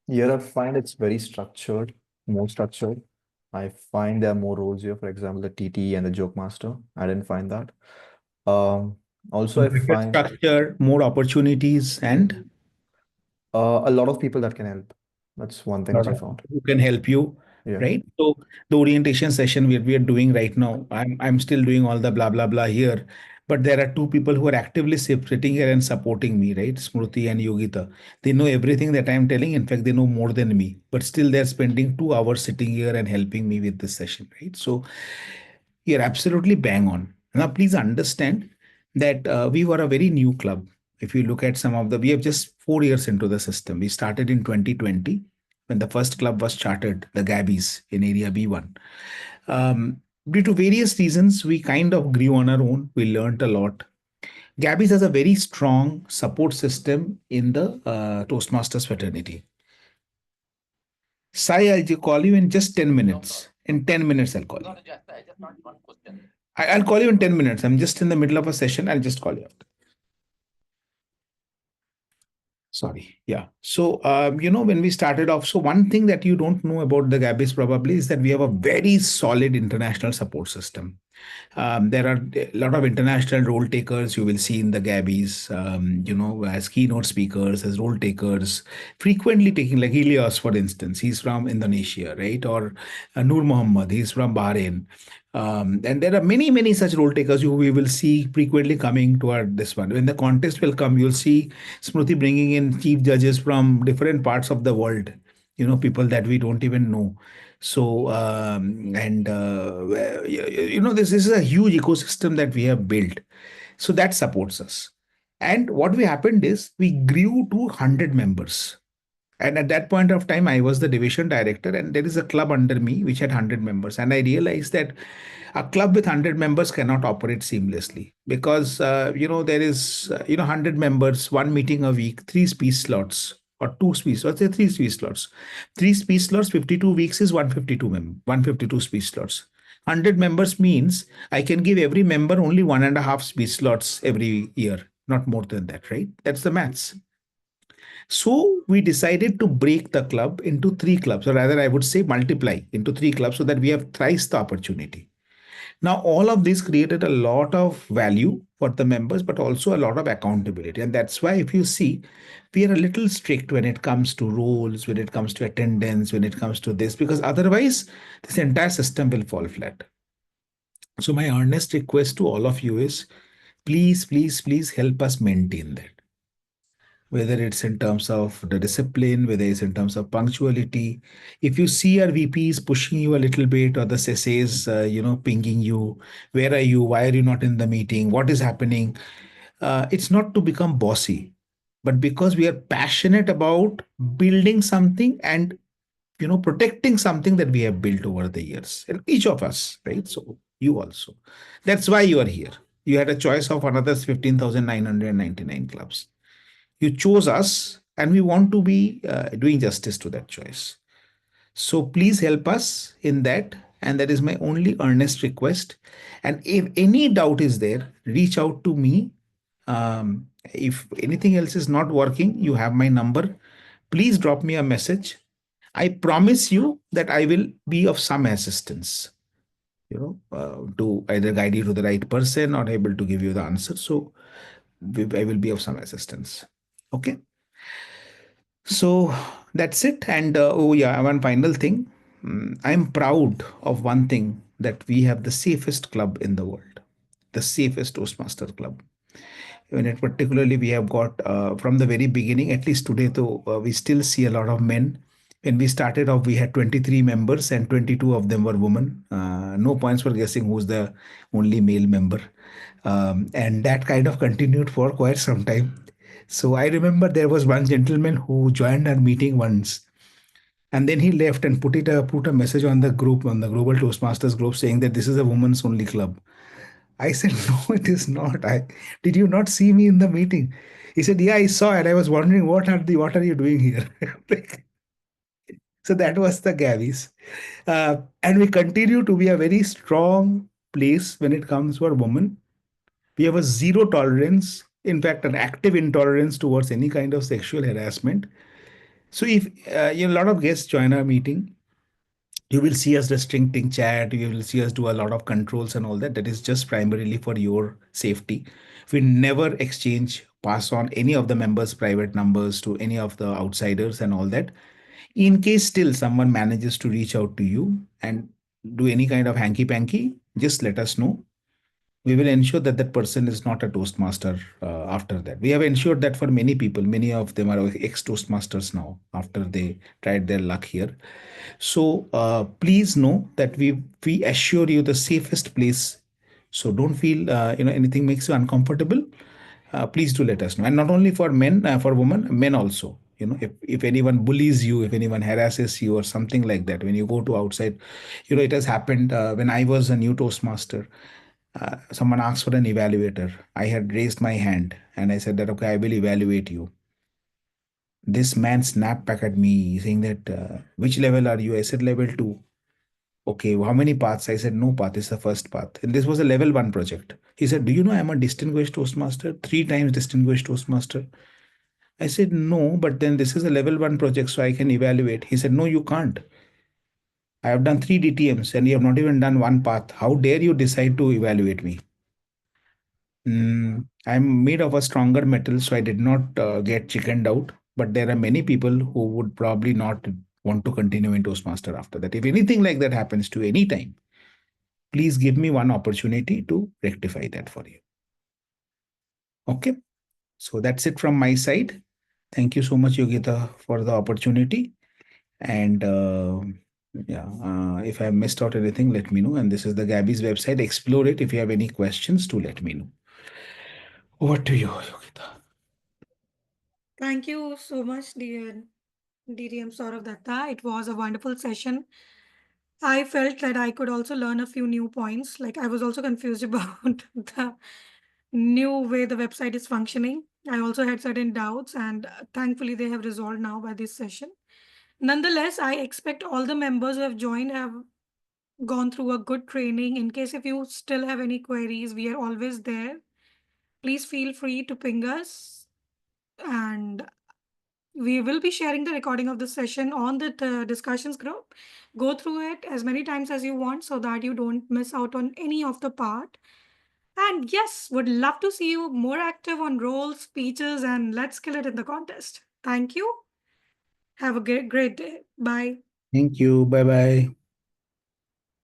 Here I find it's very structured, more structured. I find there are more roles here, for example, the TT and the joke master. I didn't find that. Um, Also, I Better find structure, more opportunities, and a lot of people that can help. That's one thing lot which I of found. people who can help you, Yeah. right? So the orientation session we are doing right now, I'm still doing all the blah blah blah here, but there are two people who are actively sitting here and supporting me, right? Smruti and Yogita. They know everything that I'm telling. In fact, they know more than me, but still they're spending 2 hours sitting here and helping me with this session, right? So you're absolutely bang on. Now, please understand that we were a very new club. If you look at some of we have just 4 years into the system. We started in 2020 when the first club was chartered, the Gabbys in Area B1. Due to various reasons, we kind of grew on our own. We learned a lot. Gabbys has a very strong support system in the Toastmasters fraternity. Sai, I'll call you in just 10 minutes. In 10 minutes, I'll call you. I'll call you in 10 minutes. I'm just in the middle of a session. I'll just call you after. Sorry. Yeah. So, when we started off, so one thing that you don't know about the Gabbys probably is that we have a very solid international support system. There are a lot of international role takers you will see in the Gabbys, as keynote speakers, as role takers, frequently taking, like Helios, for instance. He's from Indonesia, right? Or Noor Muhammad, he's from Bahrain. And there are many, many such role takers who we will see frequently coming to this one. When the contest will come, you'll see Smriti bringing in chief judges from different parts of the world, people that we don't even know. So, this is a huge ecosystem that we have built. So that supports us. And what we happened is we grew to 100 members. And at that point of time, I was the division director, and there is a club under me which had 100 members. And I realized that a club with 100 members cannot operate seamlessly because, there is, 100 members, one meeting a week, three speech slots, or two speech, let's say three speech slots. Three speech slots, 52 weeks is 152 speech slots. 100 members means I can give every member only 1.5 speech slots every year, not more than that, right? That's the maths. So we decided to break the club into three clubs, or rather, I would say multiply into three clubs so that we have thrice the opportunity. Now, all of this created a lot of value for the members, but also a lot of accountability. And that's why, if you see, we are a little strict when it comes to rules, when it comes to attendance, when it comes to this, because otherwise, this entire system will fall flat. So, my earnest request to all of you is please, please, please help us maintain that, whether it's in terms of the discipline, whether it's in terms of punctuality. If you see our VPs pushing you a little bit, or the SSAs, pinging you, where are you? Why are you not in the meeting? What is happening? It's not to become bossy, but because we are passionate about building something and protecting something that we have built over the years, and each of us, right? So you also. That's why you are here. You had a choice of another 15,999 clubs. You chose us, and we want to be doing justice to that choice. So please help us in that. And that is my only earnest request. And if any doubt is there, reach out to me. If anything else is not working, you have my number. Please drop me a message. I promise you that I will be of some assistance, to either guide you to the right person or able to give you the answer. So I will be of some assistance. Okay. So that's it. And oh, yeah, one final thing. I'm proud of one thing, that we have the safest club in the world, the safest Toastmaster club. particularly we have got from the very beginning, at least today, though, we still see a lot of men. When we started off, we had 23 members and 22 of them were women. No points for guessing who's the only male member. And that kind of continued for quite some time. So I remember there was one gentleman who joined our meeting once, and then he left and put a message on the group, on the Global Toastmasters group, saying that this is a women's only club. I said, no, it is not. Did you not see me in the meeting? He said, yeah, I saw it. I was wondering what are you doing here? So that was the Gabbys. And we continue to be a very strong place when it comes for women. We have a zero tolerance, in fact, an active intolerance towards any kind of sexual harassment. So if a lot of guests join our meeting, you will see us restricting chat, you will see us do a lot of controls and all that. That is just primarily for your safety. We never exchange, pass on any of the members' private numbers to any of the outsiders and all that. In case still someone manages to reach out to you and do any kind of hanky panky, just let us know. We will ensure that that person is not a Toastmaster after that. We have ensured that for many people, many of them are ex Toastmasters now after they tried their luck here. So please know that we assure you the safest place. So don't feel anything makes you uncomfortable. Please do let us know. And not only for men, for women, men also. If anyone bullies you, if anyone harasses you or something like that, when you go to outside, it has happened when I was a new Toastmaster. Someone asked for an evaluator. I had raised my hand and I said that, okay, I will evaluate you. This man snapped back at me saying that, which level are you? I said, level 2. Okay, how many paths? I said, no path, is the first path. And this was a level 1 project. He said, do you know I'm a distinguished Toastmaster? 3 times distinguished Toastmaster. I said, no, but then this is a level 1 project, so I can evaluate. He said, no, you can't. I have done 3 DTMs and you have not even done 1 path. How dare you decide to evaluate me? I'm made of a stronger metal, so I did not get chickened out. But there are many people who would probably not want to continue in Toastmaster after that. If anything like that happens to you any time, please give me one opportunity to rectify that for you. Okay, so that's it from my side. Thank you so much, Yogita, for the opportunity. And if I missed out anything, let me know. And this is the Gabbys website. Explore it. If you have any questions, to let me know. Over to you, Yogita. Thank you so much, dear DDM Saurav Datta. It was a wonderful session. I felt that I could also learn a few new points. Like I was also confused about the new way the website is functioning. I also had certain doubts, and thankfully they have resolved now by this session. Nonetheless, I expect all the members who have joined have gone through a good training. In case if you still have any queries, we are always there. Please feel free to ping us, and we will be sharing the recording of the session on the discussions group. Go through it as many times as you want so that you don't miss out on any of the part. And yes, would love to see you more active on roles, speeches, and let's kill it in the contest. Thank you. Have a great day. Bye. Thank you. Bye bye.